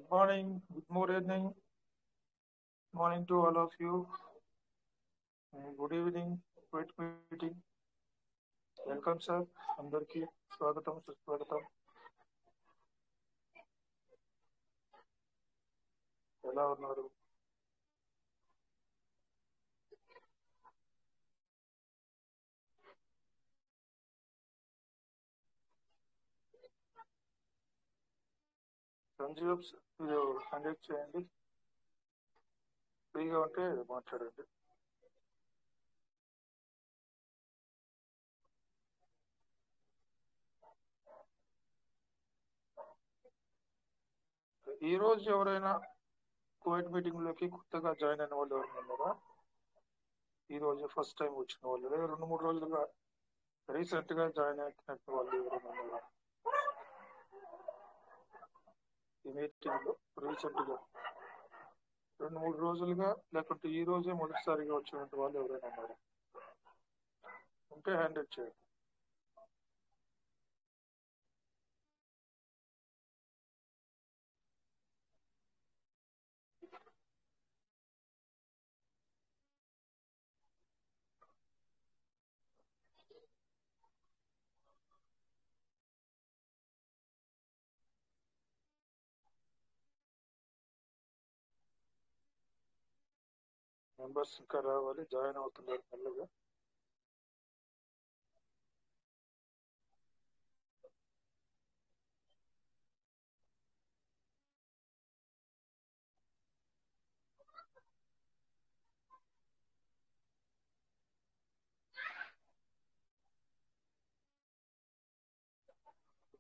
Good morning, good evening, morning to all of you. Good evening, great meeting. Welcome sir, అందరికీ స్వాగతం సుస్వాగతం. ఎలా ఉన్నారు? సంజీవ్ మీరు కండక్ట్ చేయండి, ఫ్రీగా ఉంటే మాట్లాడండి. ఈ రోజు ఎవరైనా కోవిడ్ మీటింగ్ లోకి కొత్తగా జాయిన్ అయిన వాళ్ళు ఎవరైనా ఉన్నారా? ఈ రోజు ఫస్ట్ టైం వచ్చిన వాళ్ళు, లేదా 2-3 రోజులుగా రీసెంట్ గా జాయిన్ అయినట్టు వాళ్ళు ఎవరైనా ఉన్నారా? ఈ మీటింగ్ లో రీసెంట్ గా 2-3 రోజులుగా, లేకుంటే ఈ రోజే మొదటిసారిగా వచ్చినట్టు వాళ్ళు ఎవరైనా ఉన్నారా? ఉంటే హ్యాండ్ చేయండి. మెంబర్స్ ఇంకా రావాలి, జాయిన్ అవుతున్నారు మెల్లగా.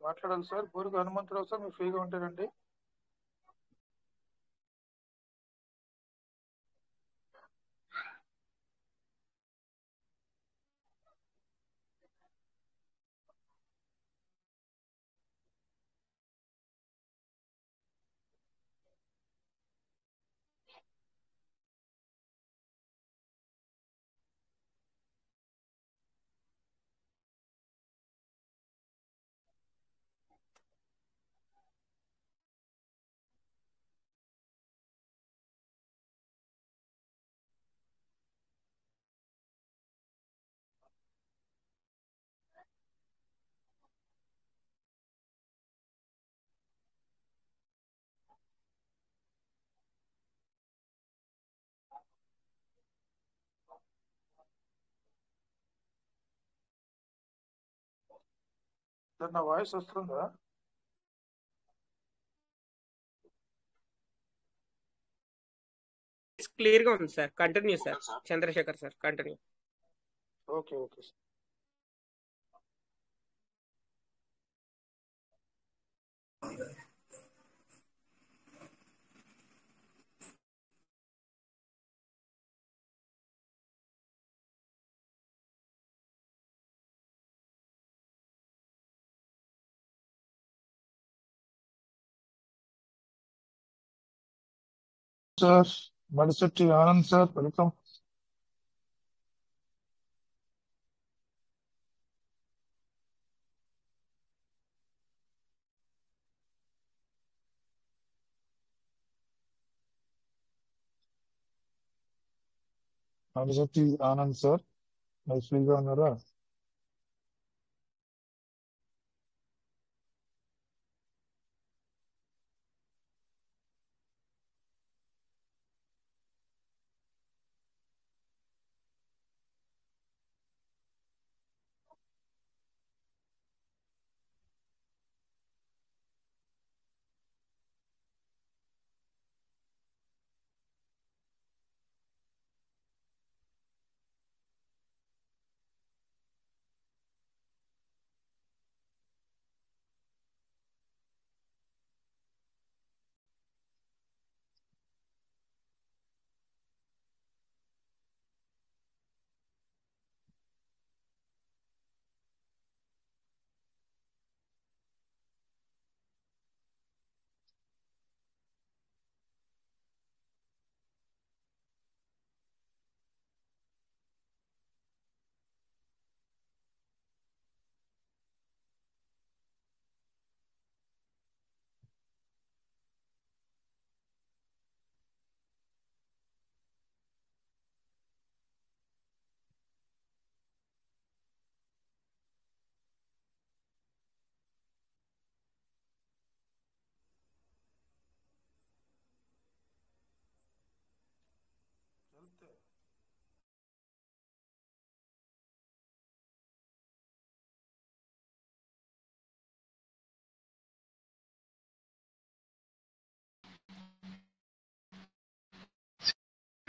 మాట్లాడాలి సార్. బూరుగు హనుమంతరావు సార్, మీరు ఫ్రీగా ఉంటారండి? సార్, నా వాయిస్ వస్తుందా? క్లియర్ గా ఉంది sir. Continue sir. Chandrasekhar sir, continue. Okay okay sir. Sir, Madishetti Anand sir, welcome. Madishetti Anand sir, మీరు ఫ్రీగా ఉన్నారా?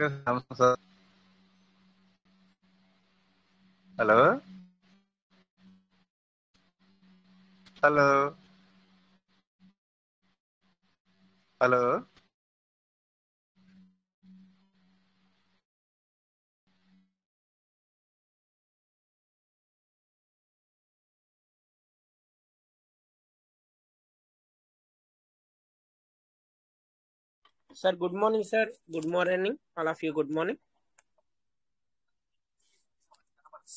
నమస్తే sir. Hello hello hello sir good morning sir. Good morning all of you. Good morning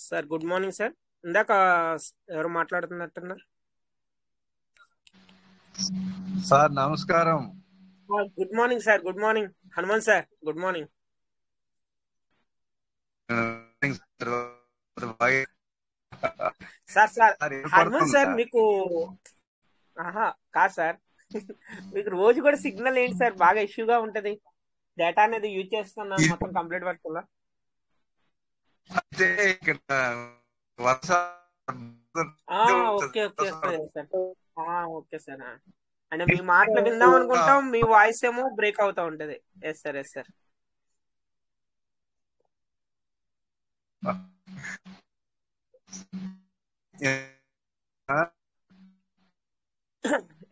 sir. Good morning sir. ఇందాక ఎవరు మాట్లాడుతున్నట్టున్నారు? Sir నమస్కారం. Good morning sir. Good morning Hanumanth sir. Good morning sir. Sir Hanumanth sir మీకు కాదు sir. మీకు రోజు కూడా signal ఏంటి సార్? బాగా ఇష్యూగా ఉంటది. డేటా అనేది యూజ్ చేస్తున్నాను మొత్తం కంప్లీట్ వర్క్ లో. అంటే ఇక్కడ Varsha okay okay sir. Okay sir. అంటే మీ మాటలు విందాం అనుకుంటాం, మీ వాయిస్ ఏమో బ్రేక్ అవుతా ఉంటది. Yes sir. Yes sir.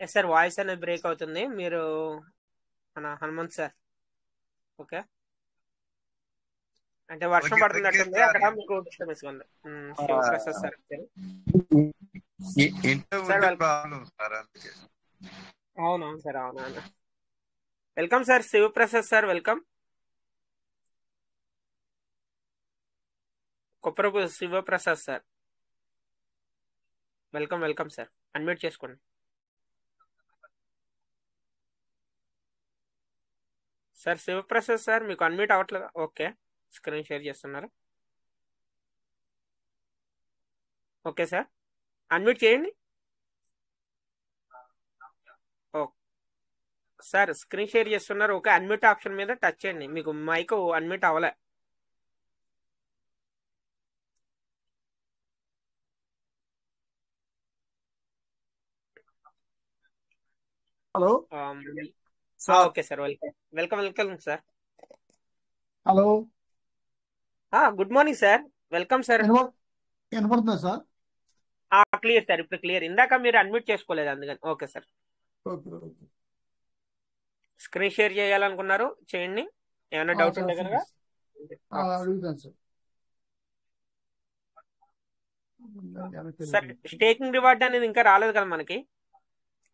Yes sir. Voice అనేది బ్రేక్ అవుతుంది. మీరు మన హనుమంత్ సార్. ఓకే అంటే వర్షం పడుతున్నట్టుంది అక్కడ, మీకు డిస్టర్బెన్స్ ఉంది. శివప్రసాద్ సార్ సార్ అవునవును సార్. అవునవును. Welcome sir Shivaprasad sir. Welcome. Kopparapu Shivaprasad sir. Welcome welcome sir. Unmute చేసుకోండి సార్. శివప్రసాద్ సార్ మీకు అన్మ్యూట్ అవ్వట్లేదు. ఓకే స్క్రీన్ షేర్ చేస్తున్నారు. ఓకే సార్ అన్మ్యూట్ చేయండి. సార్ స్క్రీన్ షేర్ చేస్తున్నారు. ఓకే అన్మ్యూట్ ఆప్షన్ మీద టచ్ చేయండి. మీకు మైక్ అన్మ్యూట్ అవ్వలే. Hello okay sir. Welcome welcome welcome sir. Hello good morning sir. Welcome sir. వినపడుతుందా సార్? Clear sir. ఇప్పుడు clear. ఇందాక మీరు అన్మ్యూట్ చేసుకోలేదు అందుకని. Okay sir. స్క్రీన్ షేర్ చేయాలనుకున్నారు చేయండి. ఏమైనా డౌట్ ఉంటే కనుక అడుగుతాను సార్. సార్ స్టేకింగ్ రివార్డ్ అనేది ఇంకా రాలేదు కదా మనకి.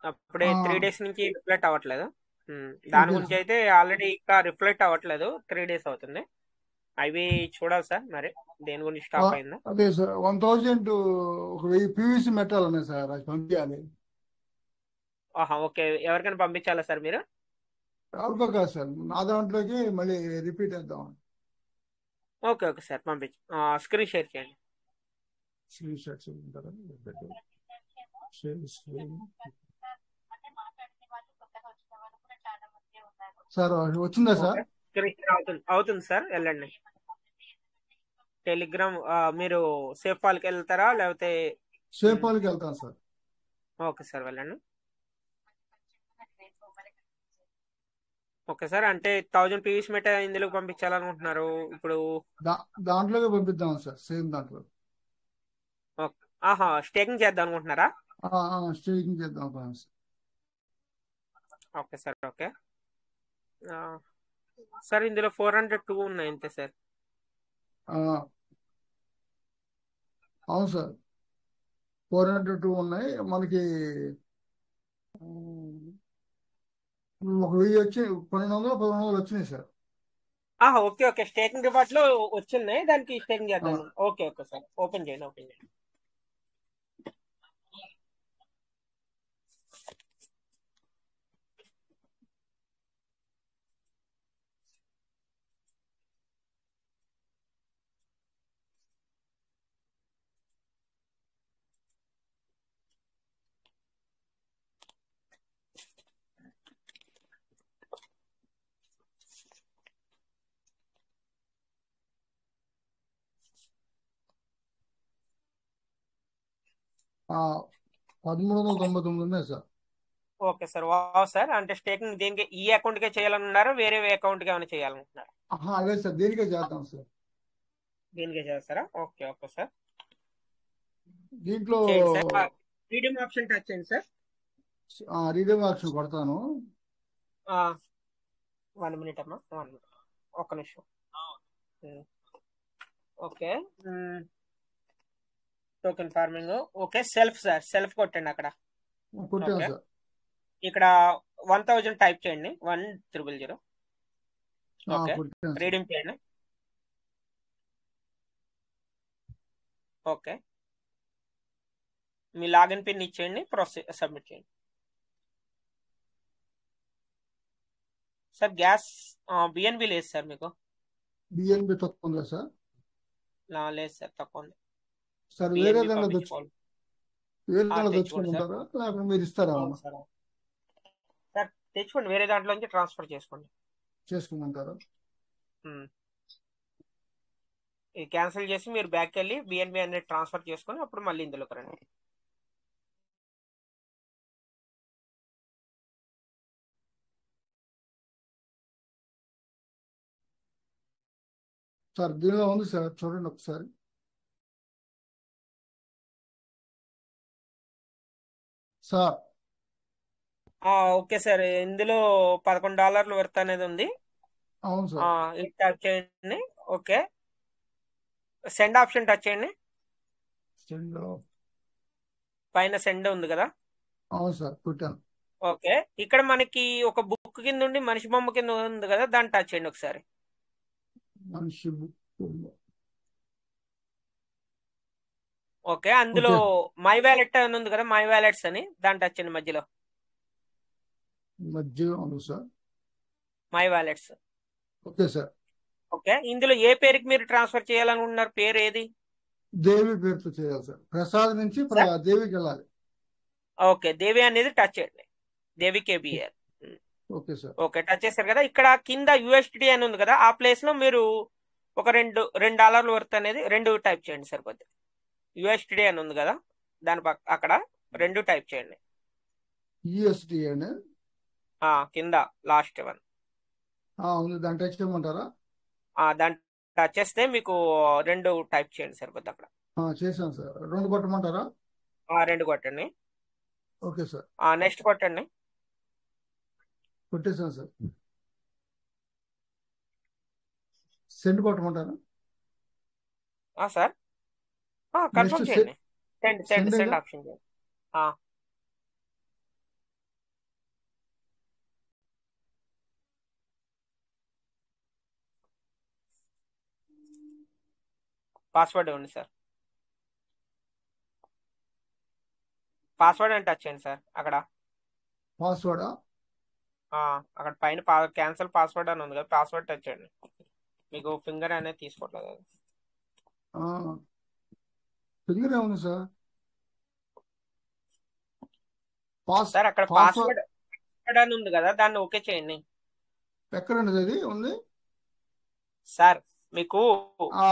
అప్పుడే 3 days నుంచి రిఫ్లెక్ట్ అవ్వట్లేదు. దాని గురించి అయితే ఆల్రెడీ ఇంకా రిఫ్లెక్ట్ అవ్వట్లేదు. 3 days అవుతుంది. అవి చూడాలి సార్. మరి దేని గురించి స్టాప్ అయిందా? అదే సార్ 1000 ఒక 1000 పీవీసీ మెటాల్ ఉన్నాయి సార్, అది పంపించాలి. ఓకే ఎవరికైనా పంపించాలా సార్ మీరు? ఎవరికో కాదు సార్, నా దాంట్లోకి మళ్ళీ రిపీట్ చేద్దాం. ఓకే ఓకే సార్ పంపించు. స్క్రీన్ షేర్ చేయండి. స్క్రీన్ షాట్ చూపించారా? సార్ వచ్చిందా సార్? స్క్రీన్ షేర్ అవుతుంది సార్. వెళ్ళండి టెలిగ్రామ్. మీరు సేఫ్ ఫాల్కి వెళ్తారా లేకపోతే? సేఫ్ ఫాల్కి వెళ్తాను సార్. ఓకే సార్ వెళ్ళండి. Okay sir. అంటే 1000 పీవీసీ మెట ఇందులో పంపించాలనుకుంటున్నారు ఇప్పుడు? దాంట్లోకి పంపిద్దాం సార్, సేమ్ దాంట్లో. స్టేకింగ్ చేద్దాం అనుకుంటున్నారా? స్టేకింగ్ చేద్దాం sir. Okay sir. Okay sir ఇందులో 402 ఉన్నాయి అంతే సార్. అవును సార్ 402 ఉన్నాయి. మనకి 1000 వచ్చి 1200 వచ్చినాయి sir. Okay okay staking reward లో వచ్చినాయి, దానికి స్టేకింగ్ చేద్దాం. Okay okay sir. ఓపెన్ చేయండి. ఓపెన్ చేయండి. ఆ 1399 ఉన్నాయి sir. Okay sir. Wow sir. అంటే స్టేకింగ్ దేనికి ఈ అకౌంట్ కే చేయాలనున్నారా, వేరే అకౌంట్ కి ఏమైనా చేయాలనుకుంటున్నారా? అదే సార్ దేనికే చేద్దాం సార్. దీనికే చేస్తారా? Okay okay sir. దీంట్లో చేయండి సార్. ఫ్రీడమ్ ఆప్షన్ టచ్ చేయండి సార్. రీడమ్ ఆప్షన్ కొడతాను. 1 మినిట్ అమ్మా, 1 మినిట్, ఒక్క నిమిషం. Okay. Token farming. Okay, self sir. Self కొట్టండి అక్కడ. కొట్టాను ఓకే, సార్. ఇక్కడ 1000 టైప్ చేయండి. 1000. ఓకే, కొట్టాను సార్. రీడింగ్ చేయండి. ఓకే, మీ లాగిన్ పిన్ ఇచ్చేయండి, సబ్మిట్ చేయండి సార్. గ్యాస్ బిఎన్బి లేదు సార్ మీకు? బిఎన్బి తక్కువ ఉందా సార్? లేదు సార్, తక్కువ ఉంది. సార్ వేరే బిఎన్బి దాంట్లో పంపించుకోవాలి. వేరే దాంట్లో తెచ్చుకోండి సార్. తెచ్చుకుంటారా లేకపోతే మీరు ఇస్తారా? అవును సార్. సార్ తెచ్చుకోండి, వేరే దాంట్లో నుంచి ట్రాన్స్ఫర్ చేసుకోండి. చేసుకుంటారా? ఇది క్యాన్సిల్ చేసి మీరు బ్యాక్ వెళ్ళి బిఎన్బి అనేది ట్రాన్స్ఫర్ చేసుకొని అప్పుడు మళ్ళీ ఇందులోకి రండి. సార్ దీనిలో ఉంది సార్, చూడండి ఒకసారి. Sir okay sir. ఇందులో $11 వర్త్ అనేది ఉంది. అవును సార్. ఇది టచ్ చేయండి. ఓకే, సెండ్ ఆప్షన్ టచ్ చేయండి. పైన సెండ్ ఉంది కదా? అవును సార్, పెట్టాను. ఓకే, ఇక్కడ మనకి ఒక బుక్ కింద ఉండి మనిషి బొమ్మ కింద ఉంది కదా, దాన్ని టచ్ చేయండి ఒకసారి. మనిషి బుక్ ఓకే, అందులో మై వ్యాలెట్ అని ఉంది కదా, మై వ్యాలెట్స్ అని, దాన్ని టచ్ చేయండి మధ్యలో. ఉంది sir, my wallets. Okay sir. Okay, ఇందులో ఏ పేరుకి మీరు ట్రాన్స్ఫర్ చేయాలనుకుంటున్నారు? పేరు ఏది? దేవి పేరుతో చేయాలి సార్. ప్రసాద్ నుంచి దేవికి వెళ్ళాలి. ఓకే, దేవి అనేది టచ్ చేయండి. Devi KBR. Okay sir. Okay, touch చేశారు కదా. ఇక్కడ కింద యూఎస్డి అని ఉంది కదా, ఆ ప్లేస్ లో మీరు ఒక $2 వర్త్ అనేది 2 టైప్ చేయండి సరిపోద్ది. యూఎస్డి అని ఉంది కదా, దాని అక్కడ 2 టైప్ చేయండి. యూఎస్డి అని కింద లాస్ట్ 1 దాన్ని టచ్ చేయమంటారా? దాన్ని టచ్ చేస్తే మీకు 2 టైప్ చేయండి సరిపోద్ది అక్కడ. చేశాను సార్. 2 కొట్టమంటారా? 2 కొట్టండి. Okay sir. నెక్స్ట్ కొట్టండి. కొట్టేశాను సార్. సెండ్ కొట్టమంటారా? సార్ కన్ఫర్మ్ చేయండి. సెండ్ ఆప్షన్ చేయండి. పాస్వర్డ్ ఇవ్వండి సార్. పాస్వర్డ్ అని టచ్ చేయండి సార్. అక్కడ పాస్వర్డా? అక్కడ పైన క్యాన్సిల్ పాస్వర్డ్ అని ఉంది కదా, పాస్వర్డ్ టచ్ చేయండి. మీకు ఫింగర్ అనేది తీసుకోవట్లేదు. ఫింగర్ ఏముంది సార్? సార్ అక్కడ పాస్వర్డ్ అని ఉంది కదా, దాన్ని ఓకే చేయండి. ఎక్కడండి అది ఉంది సార్? మీకు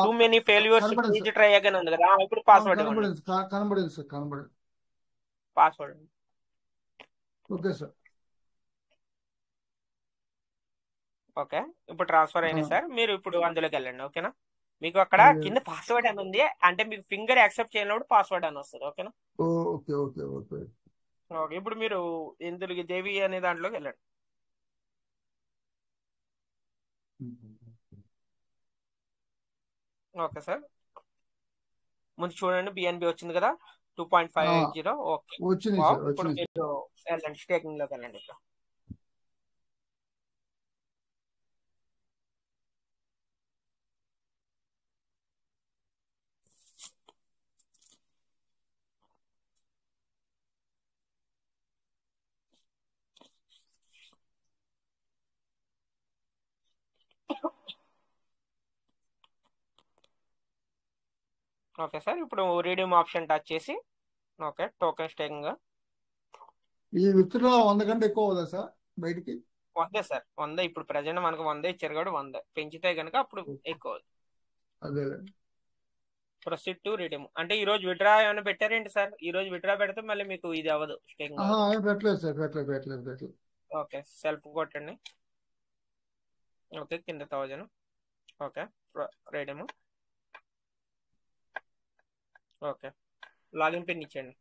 too many failures please try again ఉంది కదా, ఇప్పుడు పాస్వర్డ్ కనబడింది సార్. కనబడింది పాస్వర్డ్. Okay sir. ఓకే, ఇప్పుడు ట్రాన్స్ఫర్ అయింది సార్. మీరు ఇప్పుడు అందులోకి వెళ్ళండి. ఓకేనా? మీకు అక్కడ కింద పాస్వర్డ్ అని ఉంది, అంటే మీకు ఫింగర్ యాక్సెప్ట్ చేయనప్పుడు పాస్వర్డ్ అని వస్తుంది. ఓకేనా? Okay okay okay. ఇప్పుడు మీరు ఇందులోకి దేవి అనే దాంట్లోకి వెళ్ళండి. ఓకే సార్, ముందు చూడండి బిఎన్బి వచ్చింది కదా 2.580. ఓకే, ఇప్పుడు మీరు వెళ్ళండి, స్టేకింగ్ లోకి వెళ్ళండి. ఇక్కడ ఓకే సార్, ఇప్పుడు రీడీమ్ ఆప్షన్ టచ్ చేసి ఓకే టోకెన్ స్టేకింగ్. ఈ విత్డ్రా 100 కంటే ఎక్కువ అవుదా సార్ బయటికి? 100 సార్, 100. ఇప్పుడు ప్రజెంట్ మనకు 100 ఇచ్చారు కాబట్టి 100 పెంచితే కనుక అప్పుడు ఎక్కువ. అదే ప్రొసీడ్ టు రిడీమ్ అంటే ఈ రోజు విత్డ్రా ఏమైనా పెట్టారేంటి సార్? ఈ రోజు విత్డ్రా పెడితే మళ్ళీ మీకు ఇది అవ్వదు, స్టేకింగ్ అవ్వదు. ఏం పెట్టలేదు సార్, పెట్టలేదు. ఓకే, సెల్ఫ్ కొట్టండి. ఓకే, కింద 1000. Okay, redeem. Okay, login pin ఇచ్చేయండి.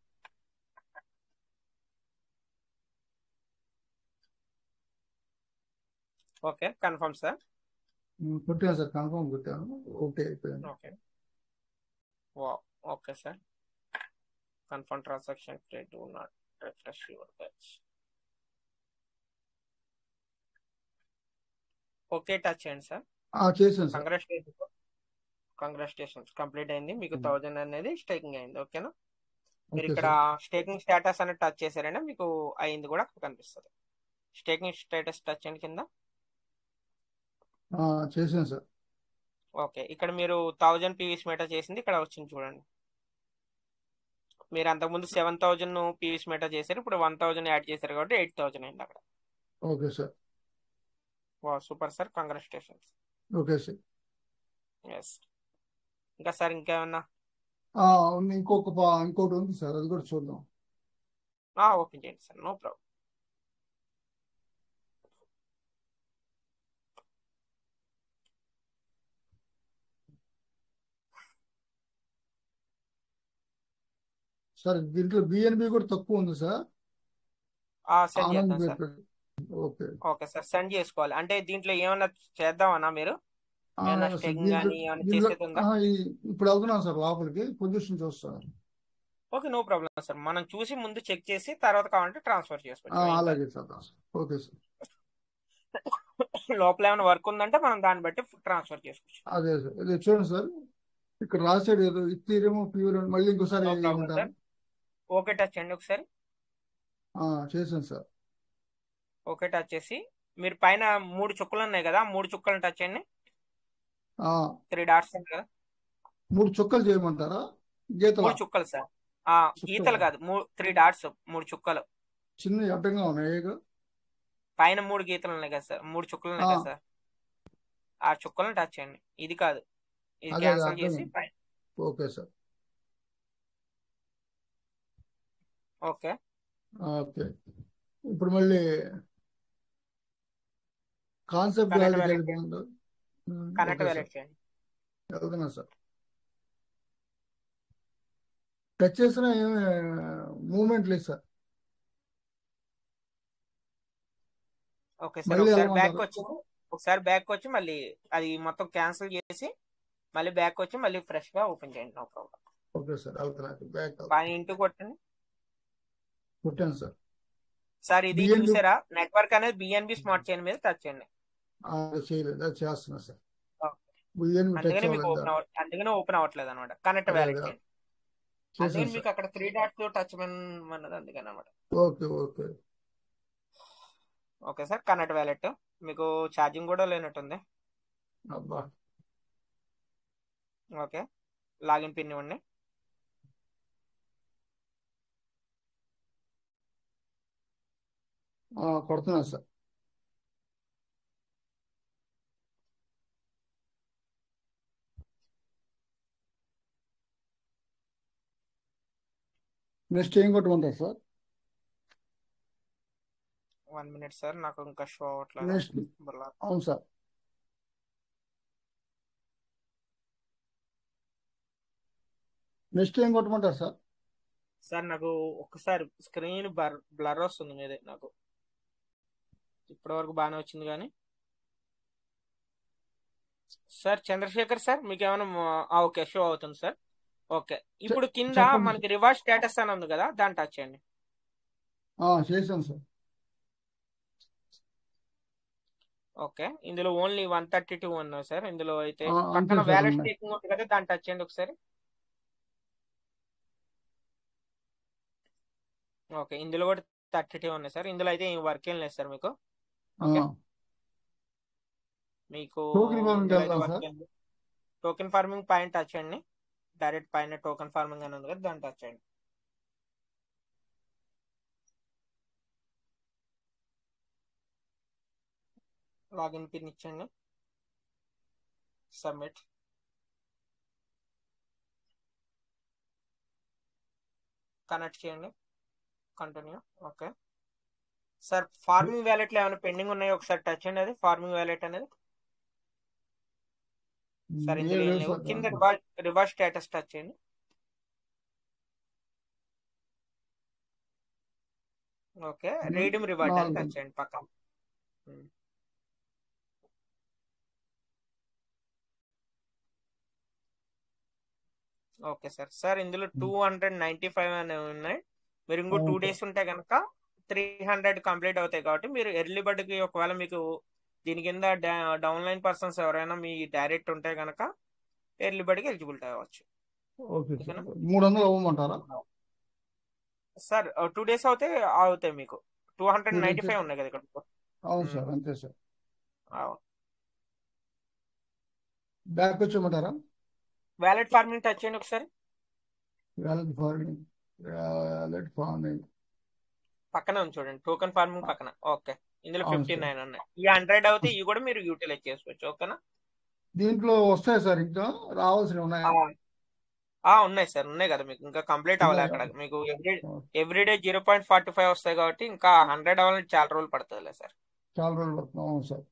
Okay, confirm sir. కొట్టాను సార్, కన్ఫర్మ్ కొట్టాను. ఓకే అయిపోయింది. Okay, okay sir. Confirm transaction, do not refresh your page. Okay touch చేయండి సార్. చేశాను సార్. కంగ్రాచులేషన్స్ కంప్లీట్ అయింది. మీకు 1000 అనేది స్టేకింగ్ అయింది. ఓకేనా? మీరు ఇక్కడ సార్. స్టేకింగ్ స్టేటస్ అనేది టచ్ చేశారంటే మీకు అయింది కూడా కనిపిస్తుంది. స్టేకింగ్ స్టేటస్ టచ్ చేయండి కింద. చేశాను సార్. ఓకే, ఇక్కడ మీరు 1000 పీవీస్ మెటా చేసింది ఇక్కడ వచ్చింది చూడండి. మీరు అంతకుముందు 7000 పీవీస్ మెటా చేశారు, ఇప్పుడు 1000 యాడ్ చేశారు కాబట్టి 8000 అయింది అక్కడ. Okay sir. Super sir, congratulations. Okay sir. Yes. ఇంకా సార్ ఇంకేమన్నా? ఇంకోటి ఉంది సార్, అది కూడా చూద్దాం. ఓపెన్ చేయండి సార్, నో ప్రాబ్లం. సార్ దీంట్లో బిఎన్బి కూడా తక్కువ ఉంది సార్. సెండ్ చేద్దాం sir. Okay. Okay sir, send చేసుకోవాలి. అంటే దీంట్లో ఏమన్నా చేద్దామన్నా మీరు? ఏమన్నా స్టేకింగ్ కానీ ఏమన్నా చేసేది ఉందా? ఇప్పుడు వెళ్తున్నాను సార్ లోపలికి, పొజిషన్ చూస్తాను. Okay, no problem sir. మనం చూసి ముందు చెక్ చేసి తర్వాత కావాలంటే ట్రాన్స్ఫర్ చేసుకోవచ్చు. అలాగే సార్. Okay sir. లోపల ఏమైనా వర్క్ ఉందంటే మనం దాన్ని బట్టి ట్రాన్స్ఫర్ చేసుకోవచ్చు. అదే సార్, ఇది చూడండి సార్, ఇక్కడ రాసాడు ఏదో ఇత్తీరేమో ప్యూర్ అని. మళ్ళీ ఇంకోసారి ఓకే టచ్ చేయండి ఒకసారి. చేశాను సార్. ఓకే టచ్ చేసి మీరు పైన 3 చుక్కలు ఉన్నాయి కదా, 3 చుక్కలను టచ్ చేయండి. 3 డాట్స్ ఉంది కదా. 3 చుక్కలు చేయమంటారా? గీతలు? 3 చుక్కలు సార్. గీతలు కాదు, 3 డాట్స్, 3 చుక్కలు. చిన్న అడ్డంగా ఉన్నాయి పైన 3 గీతలు ఉన్నాయి కదా సార్, 3 చుక్కలు ఉన్నాయి కదా సార్. ఆ చుక్కలను టచ్ చేయండి. ఇది కాదు, ఇది క్యాన్సిల్ చేసి పైన. Okay sir. ఓకే. ఓకే, ఇప్పుడు మళ్ళీ కాన్సెప్ట్ కనెక్ట్ వ్యాలెట్ చేయండి. వెళ్తున్నా సార్. టచ్ చేసిన ఏమి మూమెంట్ లేదు సార్. ఓకే సార్, ఒకసారి బ్యాక్ వచ్చి మళ్ళీ అది మొత్తం క్యాన్సిల్ చేసి మళ్ళీ బ్యాక్ వచ్చి మళ్ళీ ఫ్రెష్ గా ఓపెన్ చేయండి. No problem. Okay sir, back పైన ఇంటూ కొట్టండి. కొట్టాను సార్. సార్ ఇది చూసారా, నెట్వర్క్ అనేది బిఎన్బి స్మార్ట్ చైన్ మీద టచ్ చేయండి. చేయలేదు, అది చేస్తున్నా సార్. అందుకనే ఓపెన్ అవ్వట్లేదు అనమాట. కనెక్ట్ వ్యాలెట్ చేయండి. అందుకని మీకు అక్కడ 3 డాట్స్ టచ్ అన్నది అందుకని అనమాట. Okay. Okay sir, connect wallet. మీకు ఛార్జింగ్ కూడా లేనట్టుంది. ఓకే, లాగిన్ పిన్ ఇవ్వండి. కొడుతున్నా సార్. నెక్స్ట్ ఏం కొట్టమంటారు సార్? 1 మినిట్ సార్, నాకు ఇంకా షో అవ్వట్లేదు. అవును సార్. నెక్స్ట్ ఏం కొట్టమంటారు సార్? సార్ నాకు ఒకసారి స్క్రీన్ బ్లర్ వస్తుంది మీదే. నాకు ఇప్పటి వరకు బాగానే వచ్చింది కానీ. సార్ చంద్రశేఖర్ సార్, మీకు ఏమైనా ఓకే షో అవుతుంది సార్. ఓకే, ఇప్పుడు కింద మనకి రివార్డ్ స్టేటస్ అని ఉంది కదా, దాన్ని టచ్ చేయండి. చేశాను సార్. ఓకే, ఇందులో ఓన్లీ 132 ఉన్నాయి సార్. ఇందులో అయితే పక్కన వ్యాలెట్ స్టేకింగ్ ఉంది కదా, దాన్ని టచ్ చేయండి ఒకసారి. ఓకే, ఇందులో కూడా 32 ఉన్నాయి సార్. ఇందులో అయితే వర్క్ ఏం లేదు సార్ మీకు. మీకు టోకెన్ ఫార్మింగ్ పైన టచ్ చేయండి. డైరెక్ట్ పైన టోకెన్ ఫార్మింగ్ అని ఉంది కదా, దాన్ని టచ్ చేయండి. లాగిన్ పిన్ ఇచ్చండి. సబ్మిట్. కనెక్ట్ చేయండి. కంటిన్యూ. ఓకే సార్, ఫార్మింగ్ వ్యాలెట్లో ఏమైనా పెండింగ్ ఉన్నాయో ఒకసారి టచ్ చేయండి. అది ఫార్మింగ్ వ్యాలెట్ అనేది సార్ ఇందులో ఏం లేదు లేవు. సార్. కింద రివార్డ్ స్టేటస్ టచ్ చేయండి. ఓకే, రీడీమ్ రివార్డ్ అని టచ్ చేయండి పక్కన. Okay sir. సార్ ఇందులో 295 అనేవి ఉన్నాయి. మీరు ఇంకో 2 డేస్ ఉంటే కనుక 300 కంప్లీట్ అవుతాయి. కాబట్టి మీరు ఎర్లీ బర్డ్కి ఒకవేళ మీకు దీని కింద డౌన్లైన్ పర్సన్స్ ఎవరైనా మీ డైరెక్ట్ ఉంటే కనుక ఎర్లీ బర్డ్కి ఎలిజిబిలిటీ అవ్వచ్చు. Okay sir. 300 అవ్వమంటారా సార్? 2 డేస్ అవుతాయి మీకు. 295 ఉన్నాయి కదా ఇక్కడ. అవును సార్, అంతే సార్. అవును. బ్యాక్ వచ్చేయమంటారా? వ్యాలెట్ ఫార్మింగ్ టచ్ చేయండి ఒకసారి. వ్యాలెట్ ఫార్మింగ్ పక్కన ఉంది చూడండి, టోకెన్ ఫార్మింగ్ పక్కన. ఓకే, ఇందులో అవును 59 ఉన్నాయి. ఈ 100 అవుతే ఇవి కూడా మీరు యూటిలైజ్ చేసుకోవచ్చు. ఓకేనా? దీంట్లో వస్తాయి సార్, ఇంకా రావాల్సినవి ఉన్నాయా? ఉన్నాయి సార్, ఉన్నాయి కదా మీకు. ఇంకా కంప్లీట్ అవ్వాలి. ఉన్నాయా? అక్కడ మీకు ఎవ్రీడే 0.45 వస్తాయి కాబట్టి ఇంకా 100 అవ్వాలని చాలా రోజులు పడుతుందిలే సార్. చాలా రోజులు పడుతుంది. అవును సార్.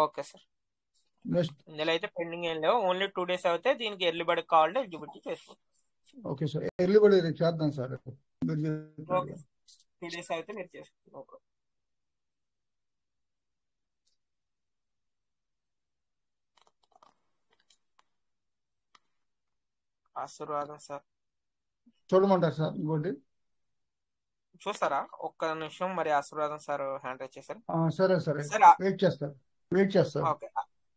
Okay sir. నెక్స్ట్ ఇందులో అయితే పెండింగ్ ఏం లేవు. ఓన్లీ 2 డేస్ అవుతే దీనికి ఎర్లీ బర్డ్ కావాలంటే ఎలిజిబిలిటీ చేసుకోవచ్చు. ఓకే సార్, ఎర్లీ బర్డ్ చేద్దాం సార్. ఓకే, 2 డేస్ అయితే మీరు చేసుకోవచ్చు. ఆశీర్వాదం సార్ చూడమంటారు సార్ ఇంకోటి? చూస్తారా? ఒక్క నిమిషం. మరి ఆశీర్వాదం సార్ హ్యాండ్ రైజ్ చేశారు. సరే సరే, సార్ వెయిట్ చేస్తారు. ఓకే.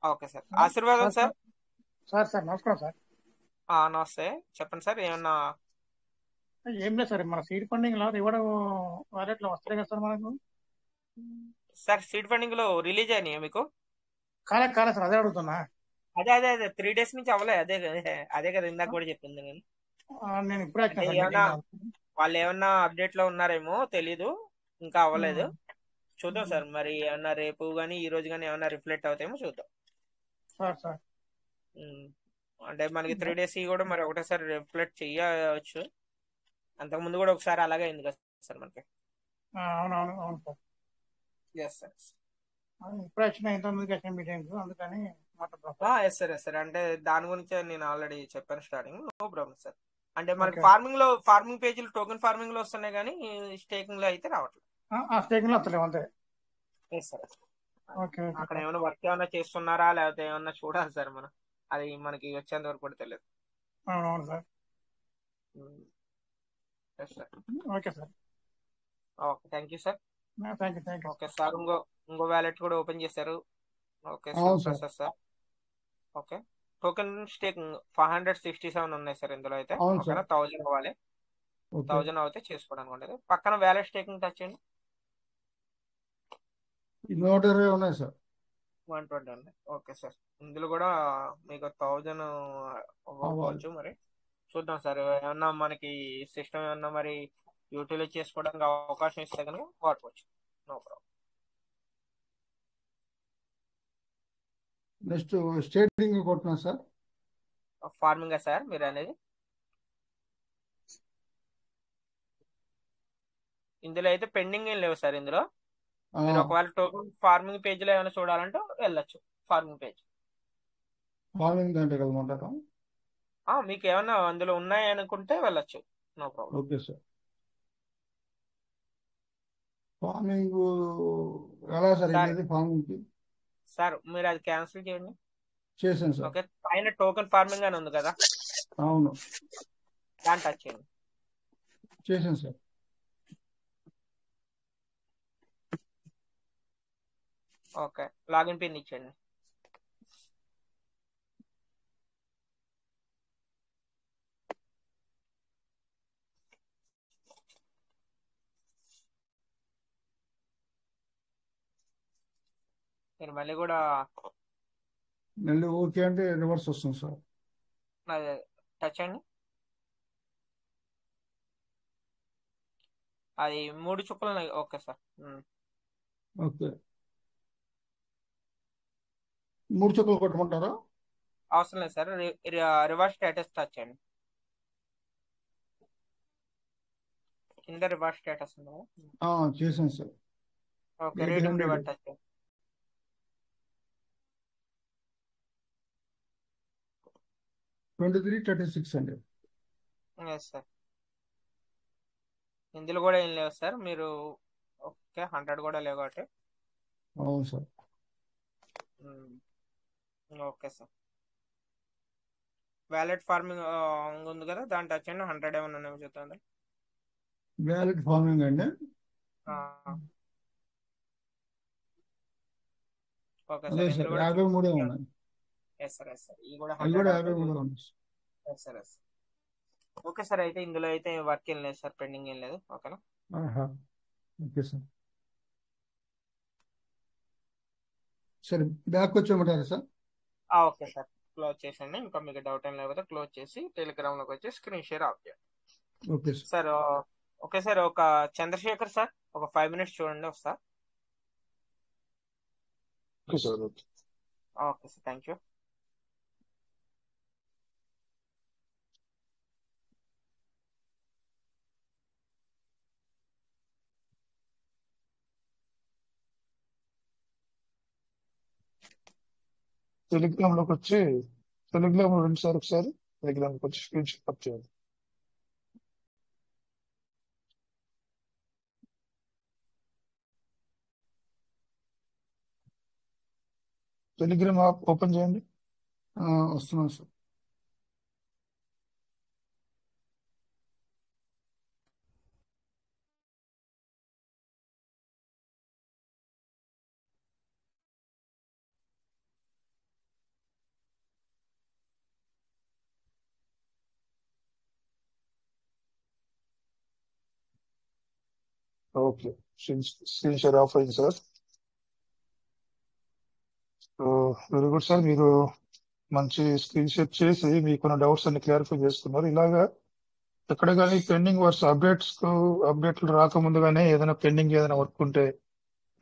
Okay sir. ఆశీర్వాదం సార్. సార్ నమస్కారం సార్. నమస్తే, చెప్పండి సార్. ఏమన్నా? ఏం లేదు సార్, మన సీడ్ ఫండింగ్ లో ఇవ్వడం వాలెట్లో వస్తాయి కదా సార్ మనకు. సార్ సీడ్ ఫండింగ్ లో రిలీజ్ అయినాయా మీకు? కాలే సార్, అదే అడుగుతున్నా. అదే 3 డేస్ నుంచి అవ్వలే. అదే కదా ఇందాక కూడా చెప్పింది నేను. నేను ఇప్పుడే అంటే వచ్చిన ఏమన్నా వాళ్ళు ఏమన్నా అప్డేట్ లో ఉన్నారేమో తెలీదు, ఇంకా అవ్వలేదు. చూద్దాం సార్. మరి ఏమన్నా రేపు గానీ ఈ రోజు గానీ ఏమన్నా రిఫ్లెక్ట్ అవుతాయేమో చూద్దాం. సార్ అంటే మనకి 3 డేస్ కూడా మరి ఒకటేసారి రిఫ్లెక్ట్ చెయ్యవచ్చు. అంతకుముందు కూడా ఒకసారి అలాగే అయింది కదా సార్ మనకి. అవును సార్. Yes sir. ఇప్పుడే వచ్చిన ఇంతమందికి వచ్చిన మీటింగ్, అందుకని ఎస్ సార్. అంటే దాని గురించి నేను ఆల్రెడీ చెప్పాను స్టార్టింగ్. No problem sir. అంటే మనకి Okay. ఫార్మింగ్ పేజీలు టోకెన్ ఫార్మింగ్ లో వస్తున్నాయి కానీ స్టేకింగ్ లో అయితే రావట్లేదు. స్టేకింగ్ లో వస్తలేవు అంతే. Yes sir. ఓకే అక్కడ ఏమైనా వర్క్ ఏమైనా చేస్తున్నారా లేకపోతే ఏమన్నా చూడాలి సార్ మనం. అది మనకి వచ్చేంత వరకు కూడా తెలియదు. అవును sir. Yes sir. Okay sir. Okay, thank you sir. Thank you. Okay sir. ఇంకో వ్యాలెట్ కూడా ఓపెన్ చేశారు. ఓకే అవును sir. Sir. Process sir. Okay, token staking 567 ఉన్నాయి సార్ ఇందులో అయితే. అవును ఓకేనా? సార్. 1000 అవ్వాలి. ఓకే 1000 అవుతే చేసుకోవడానికి ఉంటుంది. పక్కన వ్యాలెట్ స్టేకింగ్ టచ్ చేయండి. 120 ఉన్నాయి సార్. 120 ఉంది. Okay sir. ఇందులో కూడా మీకు 1000 అవ్వకపోవచ్చు. మరి చూద్దాం సార్. ఏమన్నా మనకి సిస్టమ్ ఏమన్నా మరి యూటిలైజ్ చేసుకోవడానికి అవకాశం ఇస్తే కనుక వాడుకోవచ్చు. No problem. నెక్స్ట్ స్టేటింగ్ కొట్టినా సార్. ఫార్మింగ్ సార్ మీరు అనేది? ఇందులో అయితే పెండింగ్ ఏం లేవు సార్. ఇందులో మీరు ఒకవేళ టోకెన్ ఫార్మింగ్ పేజ్ లో ఏమైనా చూడాలంటే వెళ్ళొచ్చు. ఫార్మింగ్ పేజ్ ఫార్మింగ్ దాంట్లో కలమంటారా? మీకు ఏమన్నా అందులో ఉన్నాయి అనుకుంటే వెళ్ళొచ్చు. No problem. Okay sir. Farming ఎలా సార్ సార్. వెళ్ళేది ఫార్మింగ్ కి? సార్ మీరు అది క్యాన్సిల్ చేయండి. చేశాను సార్. ఓకే, పైన టోకెన్ ఫార్మింగ్ అని ఉంది కదా, అవును దాన్ని టచ్ చేయండి. చేశాను సార్. ఓకే, లాగిన్ పిన్ ఇచ్చేయండి. మీరు మళ్ళీ కూడా మళ్ళీ ఓకే అంటే రివర్స్ వస్తుంది సార్. అది టచ్ చేయండి. అది 3 చుక్కలు ఉన్నాయి. Okay sir. ఓకే, 3 చుక్కలు కొట్టమంటారా? అవసరం లేదు సార్. రివర్స్ స్టేటస్ టచ్ చేయండి. కింద రివర్స్ స్టేటస్ ఉంది కదా. చేశాను sir. Okay, reading 800 revert touch. 2336 అండి. Yes sir. ఇందులో కూడా ఏం లేవు సార్. మీరు ఓకే 100 కూడా లేవు కాబట్టి అవును sir. Okay sir. Wallet farming ఉంది కదా, దాని టచ్ అండి. 100 ఏమన్నా ఉన్నాయో చెప్తాను. వ్యాలెట్ ఫార్మింగ్ అండి. ఓకే అదే సార్. సార్ ఇందులో కూడా 53 ఉన్నాయి. Yes sir. Yes sir. ఇది కూడా అవి కూడా 100 53 ఉన్నాయి. Yes sir. Yes. Okay sir. అయితే ఇందులో అయితే వర్క్ ఏం లేదు సార్, పెండింగ్ ఏం లేదు. ఓకేనా. Okay sir. సరే బ్యాక్ వచ్చేయమంటారా సార్? ఓకే సార్, క్లోజ్ చేసండి. ఇంకా మీకు డౌట్ ఏం లేకపోతే క్లోజ్ చేసి టెలిగ్రామ్లోకి వచ్చి స్క్రీన్ షేర్ ఆఫ్ చేయండి. Okay sir. Okay sir. ఒక చంద్రశేఖర్ సార్, ఒక 5 minutes చూడండి వస్తా. Okay sir. Okay sir, thank you. టెలిగ్రామ్లోకి వచ్చి టెలిగ్రామ్ 2 సార్లు ఒకసారి టెలిగ్రామ్కి వచ్చి స్క్రీన్ షాట్ అప్ చేయండి. టెలిగ్రామ్ యాప్ ఓపెన్ చేయండి. వస్తున్నాను sir. Okay, screen share off అయింది సార్. Very good sir. మీరు మంచి స్క్రీన్ షేర్ చేసి మీకున్న డౌట్స్ అన్ని క్లారిఫై చేసుకున్నారు. ఇలాగా ఎక్కడ కానీ పెండింగ్ వర్క్స్ అప్డేట్లు రాకముందుగానే ఏదైనా పెండింగ్ ఏదైనా వర్క్ ఉంటే,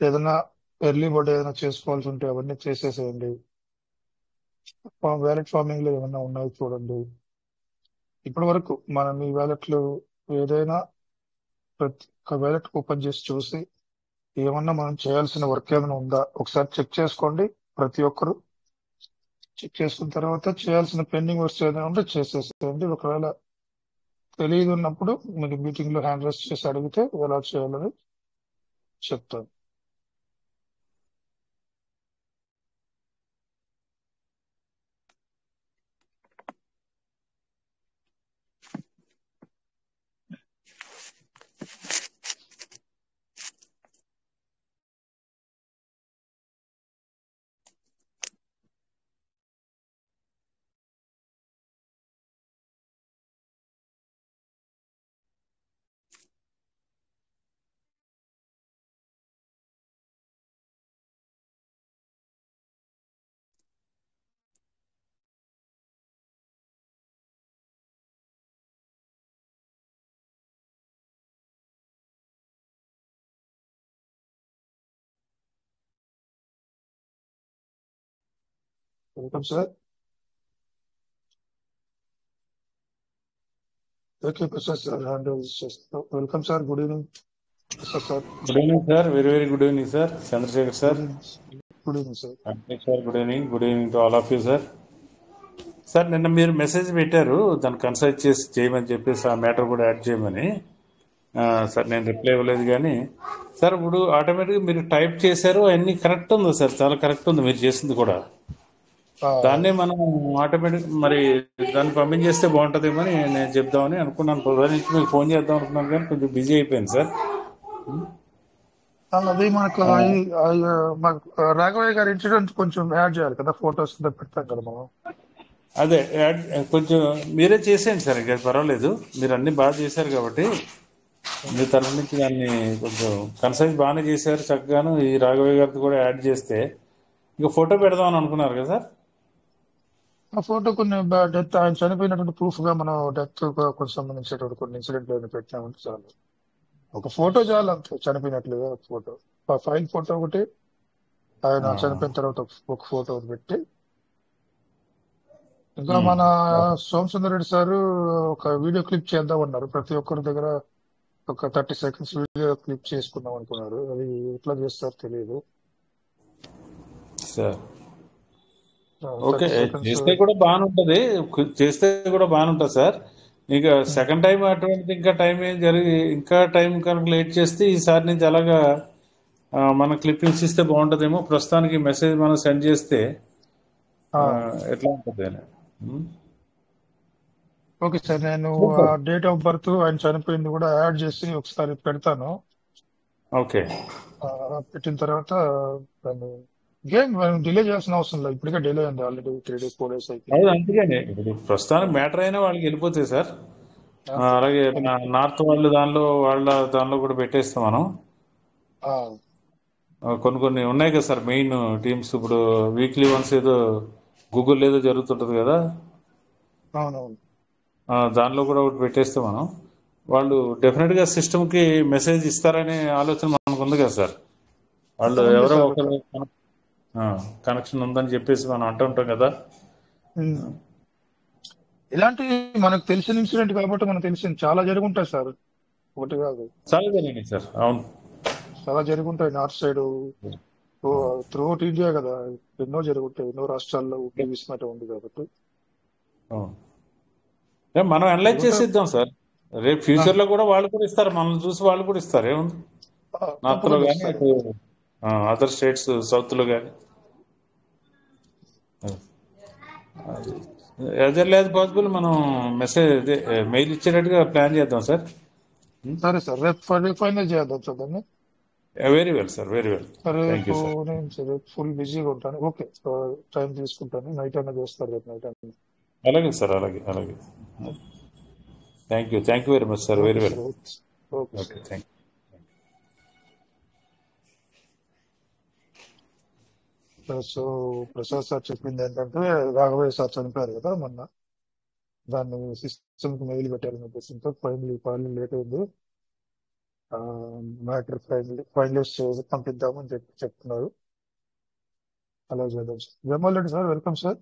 ఏదైనా ఎర్లీ బర్డ్ ఏదైనా చేసుకోవాల్సి ఉంటే అవన్నీ చేసేసేయండి. వ్యాలెట్ ఫార్మింగ్ లో ఏమైనా ఉన్నాయో చూడండి. ఇప్పటి వరకు మనం ఈ వ్యాలెట్లు ఏదైనా ప్రతి ఒక్క వ్యాలెట్ ఓపెన్ చేసి చూసి ఏమన్నా మనం చేయాల్సిన వర్క్ ఏమైనా ఉందా ఒకసారి చెక్ చేసుకోండి. ప్రతి ఒక్కరు చెక్ చేసుకున్న తర్వాత చేయాల్సిన పెండింగ్ వర్క్స్ ఏదైనా ఉంటే చేసేసేయండి. ఒకవేళ తెలియదు ఉన్నప్పుడు మీరు మీటింగ్ లో హ్యాండ్ రైజ్ చేసి అడిగితే ఎలా చేయాలని చెప్తాను. Welcome sir. Okay Prasad sir hand raise చేస్తాం. Welcome sir. Good evening Prasad sir. Good evening sir. Very very good evening sir. Chandrasekhar sir. Good evening sir. Sir good evening. Good evening to all of you sir. Sir నిన్న మీరు message పెట్టారు దాన్ని consult చేసి చేయమని చెప్పేసి ఆ matter కూడా add చేయమని. సార్ నేను రిప్లై ఇవ్వలేదు కానీ సార్ ఇప్పుడు ఆటోమేటిక్గా మీరు టైప్ చేశారు, అన్ని కరెక్ట్ ఉంది సార్, చాలా కరెక్ట్ ఉంది మీరు చేసింది కూడా. దాన్నే మనం ఆటోమేటిక్ మరి దాన్ని పంపించేస్తే బాగుంటుందేమో అని నేను చెప్దామని అనుకున్నాను. పొద్దు నుంచి మీకు ఫోన్ చేద్దాం అనుకున్నాను కానీ కొంచెం బిజీ అయిపోయింది సార్. అది మనకు రాఘవయ్య గారి ఇన్సిడెంట్ కొంచెం యాడ్ చేయాలి కదా, ఫొటోస్ పెడతాం కదా మనం. అదే యాడ్ కొంచెం మీరే చేసేయండి సార్, ఇంకా పర్వాలేదు. మీరు అన్ని బాగా చేశారు కాబట్టి మీ తరఫు నుంచి దాన్ని కొంచెం కన్సైజ్ బాగానే చేశారు చక్కగాను. ఈ రాఘవయ్య గారితో కూడా యాడ్ చేస్తే ఇంకా ఫోటో పెడదామని అనుకున్నారు కదా సార్. ఆ ఫోటో కొన్ని డెత్ ఆయన చనిపోయినటువంటి ప్రూఫ్ గా మనం డెత్ కొంచెం సంబంధించినటువంటి కొన్ని ఇన్సిడెంట్లు పెట్టామంటే చాలు. ఒక ఫోటో చాలు అంతే, చనిపోయినట్లుగా ఒక ఫోటో. ఫైల్ ఫోటో ఒకటి, ఆయన చనిపోయిన తర్వాత ఒక ఫోటో పెట్టి. ఇంకా మన సోమసుందర్ రెడ్డి సార్ ఒక వీడియో క్లిప్ చేద్దామన్నారు. ప్రతి ఒక్కరి దగ్గర ఒక 30 సెకండ్స్ వీడియో క్లిప్ చేసుకుందాం అనుకున్నారు. అది ఎట్లా చేస్తారో తెలియదు. సార్ ఓకే 30 సెకండ్స్ చేస్తే కూడా బాగానే ఉంటుంది, చేస్తే కూడా బాగానే ఉంటుంది సార్. ఇక సెకండ్ టైం అటువంటిది ఇంకా టైం ఏం జరిగి ఇంకా టైం కనుక లేట్ చేస్తే ఈసారి నుంచి అలాగా మన క్లిప్పింగ్స్ ఇస్తే బాగుంటుందేమో. ప్రస్తుతానికి మెసేజ్ మనం సెండ్ చేస్తే ఎట్లా ఉంటుంది అని. ఓకే సార్, నేను డేట్ ఆఫ్ బర్త్ ఆయన చనిపోయింది కూడా యాడ్ చేసి ఒకసారి పెడతాను. ఓకే పెట్టిన తర్వాత గేమ్ డిలే చేయాల్సిన అవసరం లేదు. ఇప్పటికే డిలే అయింది ఆల్రెడీ 3 days 4 days అది అయిపోయింది. అందుకని ఇప్పుడు ప్రస్తుతానికి మ్యాటర్ అయినా వాళ్ళకి వెళ్ళిపోతాయి సార్. అలాగే నార్త్ వాళ్ళు దానిలో కూడా పెట్టేస్తాం మనం. కొన్ని ఉన్నాయి కదా సార్ మెయిన్ టీమ్స్. ఇప్పుడు వీక్లీ వన్స్ ఏదో గూగుల్ ఏదో జరుగుతుంటది కదా, అవునవును. దానిలో కూడా ఒకటి పెట్టేస్తే మనం వాళ్ళు డెఫినెట్గా సిస్టమ్కి మెసేజ్ ఇస్తారనే ఆలోచన మనకు ఉంది కదా సార్. వాళ్ళు ఎవరో ఒకరు కనెక్షన్ ఉందని చెప్పేసి మనం అంటుంటాం కదా. ఇలాంటి మనకు తెలిసిన ఇన్సిడెంట్ కాబట్టి మనకు తెలిసింది చాలా జరుగుంటాయి సార్, ఒకటి కాదు చాలా జరిగినాయి సార్. అవును, చాలా జరుగుంటాయి. నార్త్ సైడ్ త్రూఅవుట్ ఇండియా కదా, ఎన్నో జరుగుతాయి. ఎన్నో రాష్ట్రాల్లో టీవీస్ మాట ఉంది కాబట్టి మనం అనలైజ్ చేసిద్దాం సార్. రేపు ఫ్యూచర్ లో కూడా వాళ్ళు కూడా ఇస్తారు, మనల్ని చూసి వాళ్ళు కూడా ఇస్తారు. ఏముంది, నార్త్ లో కానీ అదర్ స్టేట్స్ సౌత్ లో కానీ. యాజ్ ఎర్లీ యాజ్ పాసిబుల్ మనం మెయిల్ ఇచ్చేటట్టుగా ప్లాన్ చేద్దాం సార్. సరే సార్, రేపు ఫైనల్ చేద్దాం సార్ దాన్ని. Very well sir, very well. రేపు నేను ఫుల్ బిజీగా ఉంటాను. ఓకే, టైం తీసుకుంటాను. నైట్ అయినా చేస్తారు, రేపు నైట్ అయినా. అలాగే సార్, అలాగే. Thank you very much sir. Very well. Okay, thank you. So Prasad sir చెప్పింది ఏంటంటే రాఘవయ్య సార్ చనిపోయారు కదా మొన్న, దాన్ని సిస్టమ్ కి మెయిల్ పెట్టారనే ఉద్దేశంతో ఫైనల్ లేట్ అయింది. మ్యాటర్ ఫైనలైజ్ చేసి పంపిద్దామని చెప్తున్నారు. అలా చేద్దాం sir. Jamal Reddy sir, welcome sir.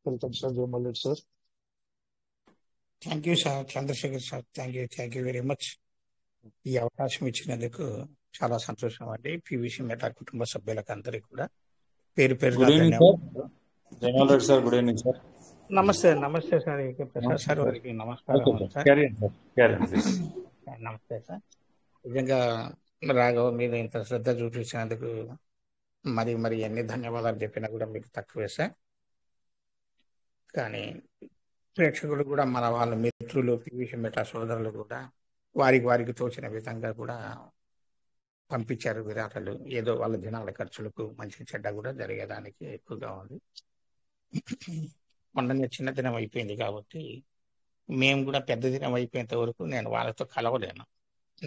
Welcome sir Jamal Reddy sir. Thank you sir, Chandrasekhar sir. Thank you very much. ఈ అవకాశం ఇచ్చినందుకు చాలా సంతోషం అండి. పివిసి మెటా కుటుంబ సభ్యులకు అందరికీ కూడా పేరు పేరు Jamal Reddy sir, good evening sir. నమస్తే సార్. ప్రసాద్ సార్ వారికి నమస్కారం సార్. నమస్తే సార్. నిజంగా రాఘవ మీద ఇంత శ్రద్ధ చూపించినందుకు మరి ఎన్ని ధన్యవాదాలు చెప్పినా కూడా మీకు తక్కువే సార్. కానీ ప్రేక్షకులు కూడా మన వాళ్ళ మిత్రులు పివిసి మెటా సోదరులు కూడా వారికి తోచిన విధంగా కూడా పంపించారు విరాళాలు. ఏదో వాళ్ళ దినాల ఖర్చులకు మంచి చెడ్డ కూడా జరిగేదానికి ఎక్కువగా ఉంది. మొన్న చిన్న దినం అయిపోయింది కాబట్టి మేము కూడా పెద్ద దినం అయిపోయేంత వరకు నేను వాళ్ళతో కలవలేను.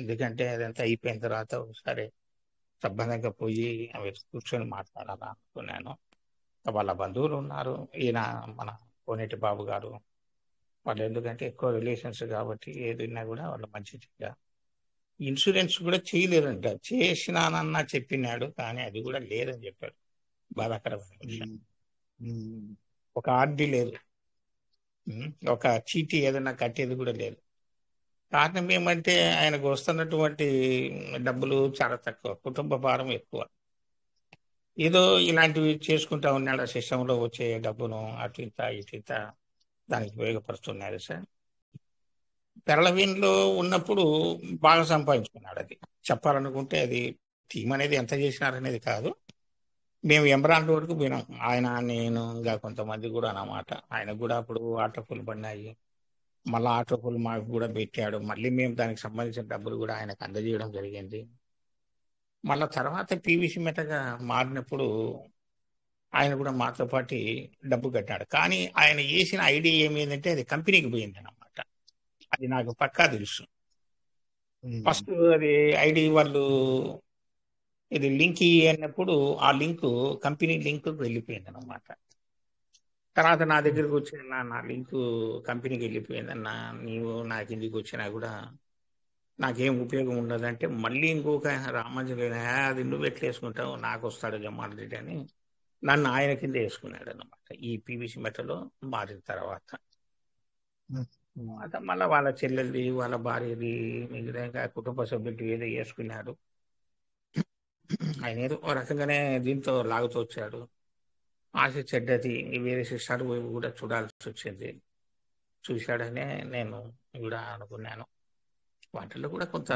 ఎందుకంటే అదంతా అయిపోయిన తర్వాత ఒకసారి సంబంధంగా పోయి అవి కూర్చొని మాట్లాడాలా అనుకున్నాను. వాళ్ళ బంధువులు ఉన్నారు, ఈయన మన కోనేటి బాబు గారు, వాళ్ళు ఎందుకంటే ఎక్కువ రిలేషన్స్ కాబట్టి ఏదైనా కూడా వాళ్ళు మంచిగా ఇన్సూరెన్స్ కూడా చేయలేదంట. చేసినానన్నా చెప్పినాడు, కానీ అది కూడా లేదని చెప్పాడు. బాధాకరమైన విషయం. ఒక ఆర్డీ లేదు, ఒక చీటీ ఏదైనా కట్టేది కూడా లేదు. కారణం ఏమంటే ఆయనకు వస్తున్నటువంటి డబ్బులు చాలా తక్కువ, కుటుంబ భారం ఎక్కువ. ఏదో ఇలాంటివి చేసుకుంటా ఉన్నాడు. ఆ సిస్టంలో వచ్చే డబ్బును అటు ఇంత దానికి ఉపయోగపరుస్తున్నారు సార్. పెరళవీన్లో ఉన్నప్పుడు బాగా సంపాదించుకున్నాడు. అది చెప్పాలనుకుంటే అది టీం అనేది ఎంత చేసినారనేది కాదు. మేము ఎంబ్రాండ్ వరకు పోయినాం, ఆయన, నేను, ఇంకా కొంతమంది కూడా అన్నమాట. ఆయనకు కూడా అప్పుడు ఆటోకులు పడినాయి, మళ్ళీ ఆటోకులు మాకు కూడా పెట్టాడు. మళ్ళీ మేము దానికి సంబంధించిన డబ్బులు కూడా ఆయనకు అందజేయడం జరిగింది. మళ్ళా తర్వాత పివిసి మెటగా మారినప్పుడు ఆయన కూడా మాతో పాటు డబ్బు కట్టాడు. కానీ ఆయన వేసిన ఐడియా ఏమైందంటే అది కంపెనీకి పోయింది అన్నమాట. అది నాకు పక్కా తెలుసు. ఫస్ట్ అది ఐడి వాళ్ళు ఇది లింక్ అన్నప్పుడు ఆ లింక్ కంపెనీ లింక్ వెళ్ళిపోయింది అనమాట. తర్వాత నా దగ్గరకు వచ్చిన నా లింక్ కంపెనీకి వెళ్ళిపోయిందన్న, నీవు నాకు ఇంటికి వచ్చినా కూడా నాకేం ఉపయోగం ఉండదంటే మళ్ళీ ఇంకొక ఆయన రామాంజనేయులు అది నువ్వు ఎట్లా వేసుకుంటావు నాకు వస్తాడు జమాల్ అని నన్ను ఆయన కింద వేసుకున్నాడు అనమాట ఈ పీవీసీ మెటలో మారిన తర్వాత. మళ్ళీ వాళ్ళ చెల్లెల్ది వాళ్ళ భార్యది మిగతా కుటుంబ సభ్యులు ఏదో వేసుకున్నాడు. ఆయన ఏదో ఓ రకంగానే దీంతో లాగుతూ వచ్చాడు. ఆశ చెడ్డది వేరే సిస్టర్ కూడా చూడాల్సి వచ్చింది. చూశాడనే నేను కూడా అనుకున్నాను. వాటిల్లో కూడా కొంత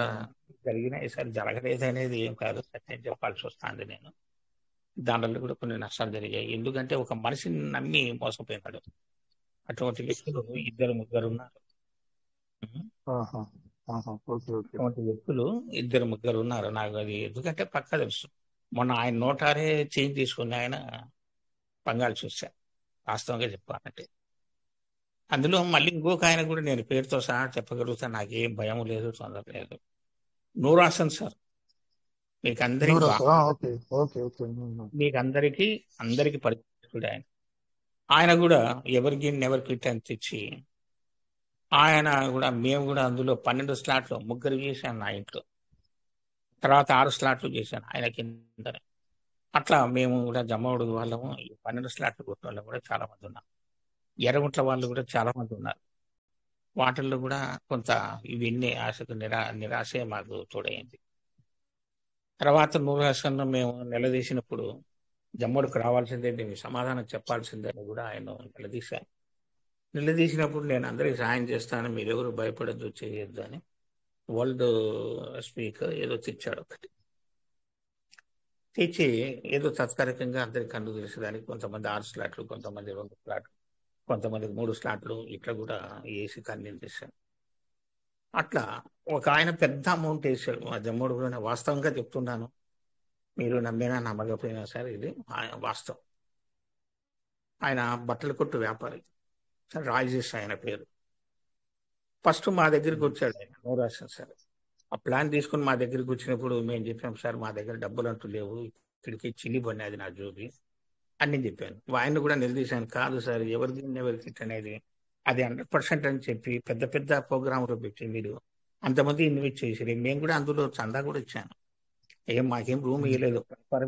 జరిగినాయి, ఈసారి జరగలేదు అనేది ఏం కాదు, సత్యం చెప్పాల్సి వస్తుంది. నేను దానిలో కూడా కొన్ని నష్టాలు జరిగాయి. ఎందుకంటే ఒక మనిషిని నమ్మి మోసపోయినాడు. అటువంటి వ్యక్తులు ఇద్దరు ముగ్గురు ఉన్నారు. అటువంటి వ్యక్తులు ఇద్దరు ముగ్గురు ఉన్నారు. నాకు అది ఎందుకంటే పక్కా తెలుసు. మొన్న ఆయన నోటారే చేంజ్ తీసుకుని ఆయన పంగాలు చూశాను, వాస్తవంగా చెప్పాలంటే. అందులో మళ్ళీ ఇంకొక ఆయన కూడా నేను పేరుతో సహా చెప్పగలుగుతాను, నాకేం భయం లేదు, తొందర లేదు. నూర్ హాసన్ సార్, మీకు అందరికీ పరిచయం. ఆయన కూడా ఎవరికి నెవర్ క్విట్ అని తెచ్చి ఆయన కూడా మేము కూడా అందులో 12 స్లాట్లు ముగ్గురు చేశాను నా ఇంట్లో. తర్వాత 6 స్లాట్లు చేశాను ఆయన కిందనే. అట్లా మేము కూడా జమ్మవుడు వాళ్ళము 12 స్లాట్లు కొట్టిన వాళ్ళు కూడా చాలా మంది ఉన్నారు. ఎర్రగుంట్ల వాళ్ళు కూడా చాలా మంది ఉన్నారు. వాటిల్లో కూడా కొంత ఇవన్నీ ఆశకు నిరాశే మాకు తోడైంది. తర్వాత నూర్ హాసన్ మేము నిలదీసినప్పుడు జమ్మడుకు రావాల్సిందే, నేను సమాధానం చెప్పాల్సిందే అని కూడా ఆయన నిలదీశాను. నిలదీసినప్పుడు నేను అందరికీ సహాయం చేస్తాను, మీరెవరు భయపడద్దు, చేయొద్దు అని వరల్డ్ స్పీకర్ ఏదో తెచ్చాడు. ఒకటి తెచ్చి ఏదో తత్కాలికంగా అందరికి కన్ను తెలిసేదానికి కొంతమంది 6 స్లాట్లు, కొంతమంది 2 స్లాట్లు, కొంతమందికి 3 స్లాట్లు ఇట్లా కూడా వేసి కన్ను చేశాను. అట్లా ఒక ఆయన పెద్ద అమౌంట్ వేసాడు. మా జమ్మోడు కూడా వాస్తవంగా చెప్తున్నాను, మీరు నమ్మినా నమ్మకపోయినా సరే ఇది వాస్తవం. ఆయన బట్టల కొట్టు వ్యాపారి, రాజేష్ ఆయన పేరు. ఫస్ట్ మా దగ్గరికి వచ్చాడు ఆయన, నూర్ హాసన్ సార్. ఆ ప్లాన్ తీసుకుని మా దగ్గరికి వచ్చినప్పుడు మేము చెప్పాం, సార్ మా దగ్గర డబ్బులు అంటూ లేవు, ఇక్కడికి చిల్లి పడినది నా జోబి అని నేను చెప్పాను. ఆయన కూడా నిలదీశాను, కాదు సార్ ఎవరికి అనేది అది 100% అని చెప్పి పెద్ద పెద్ద ప్రోగ్రాంలు పెట్టి మీరు అంతమంది ఇన్వైట్ చేసి మేము కూడా అందులో చందా కూడా ఇచ్చాను. మాకేం రూమ్ ఇవ్వలేదు,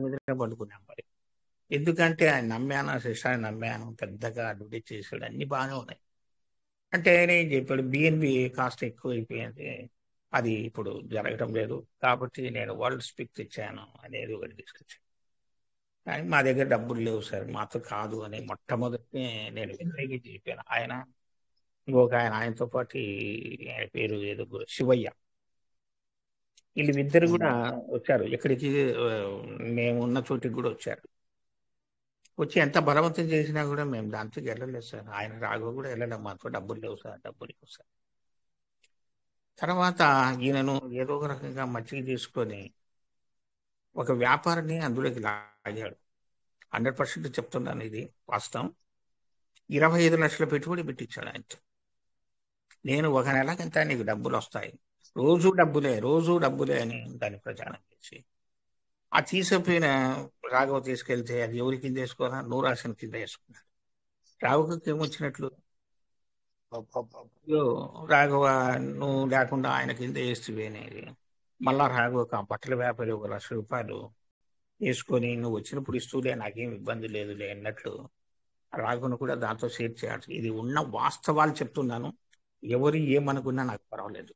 మీదనే పండుకున్నాం. మరి ఎందుకంటే ఆయన నమ్మాను, శిష్టాన్ని నమ్మాను, పెద్దగా అడ్వర్టైజ్ చేశాడు, అన్ని బాగానే ఉన్నాయి. అంటే ఆయన ఏం చెప్పాడు, బిఎన్బి కాస్ట్ ఎక్కువ అయిపోయింది, అది ఇప్పుడు జరగటం లేదు, కాబట్టి నేను వరల్డ్ స్పీక్ తెచ్చాను అనేది ఒకటి తీసుకొచ్చాను. కానీ మా దగ్గర డబ్బులు లేవు సార్, మాతో కాదు అని మొట్టమొదటి నేను వ్యతిరేకి చెప్పాను. ఆయన ఇంకొక ఆయనతో పాటు ఆయన పేరు ఏదో శివయ్య, వీళ్ళిద్దరు కూడా వచ్చారు. ఎక్కడికి మేము ఉన్న చోటికి కూడా వచ్చారు. వచ్చి ఎంత బలవంతం చేసినా కూడా మేము దాంతో వెళ్ళలేదు సార్. ఆయన రాఘవ కూడా వెళ్ళలేం, మాతో డబ్బులు లేవు సార్, డబ్బులు లేవు సార్. తర్వాత ఈయనను ఏదో ఒక రకంగా మచ్చిక తీసుకొని ఒక వ్యాపారాన్ని అందులోకి లాగాడు. 100% చెప్తున్నాను, ఇది వాస్తవం. 25 లక్షల పెట్టుబడి పెట్టించాడు ఆయనతో. నేను ఒక నెలకింత నీకు డబ్బులు వస్తాయి, రోజు డబ్బులే అని దాన్ని ప్రచారం చేసి ఆ తీసుకుపోయిన రాఘవ తీసుకెళ్తే అది ఎవరి కింద వేసుకోవాలా, నూర్ హాసన్ కింద వేసుకున్నాడు. రాఘవకి ఏమొచ్చినట్లు, రాఘవ నువ్వు లేకుండా ఆయన కింద వేస్తేనేది. మళ్ళా రాఘవ బట్టల వ్యాపారి 1 లక్ష రూపాయలు వేసుకొని నువ్వు వచ్చినప్పుడు ఇస్తూలే, నాకేం ఇబ్బంది లేదులే అన్నట్లు రాఘవను కూడా దాంతో షేర్ చేయాలి. ఇది ఉన్న వాస్తవాలు చెప్తున్నాను, ఎవరు ఏమనుకున్నా నాకు పర్వాలేదు.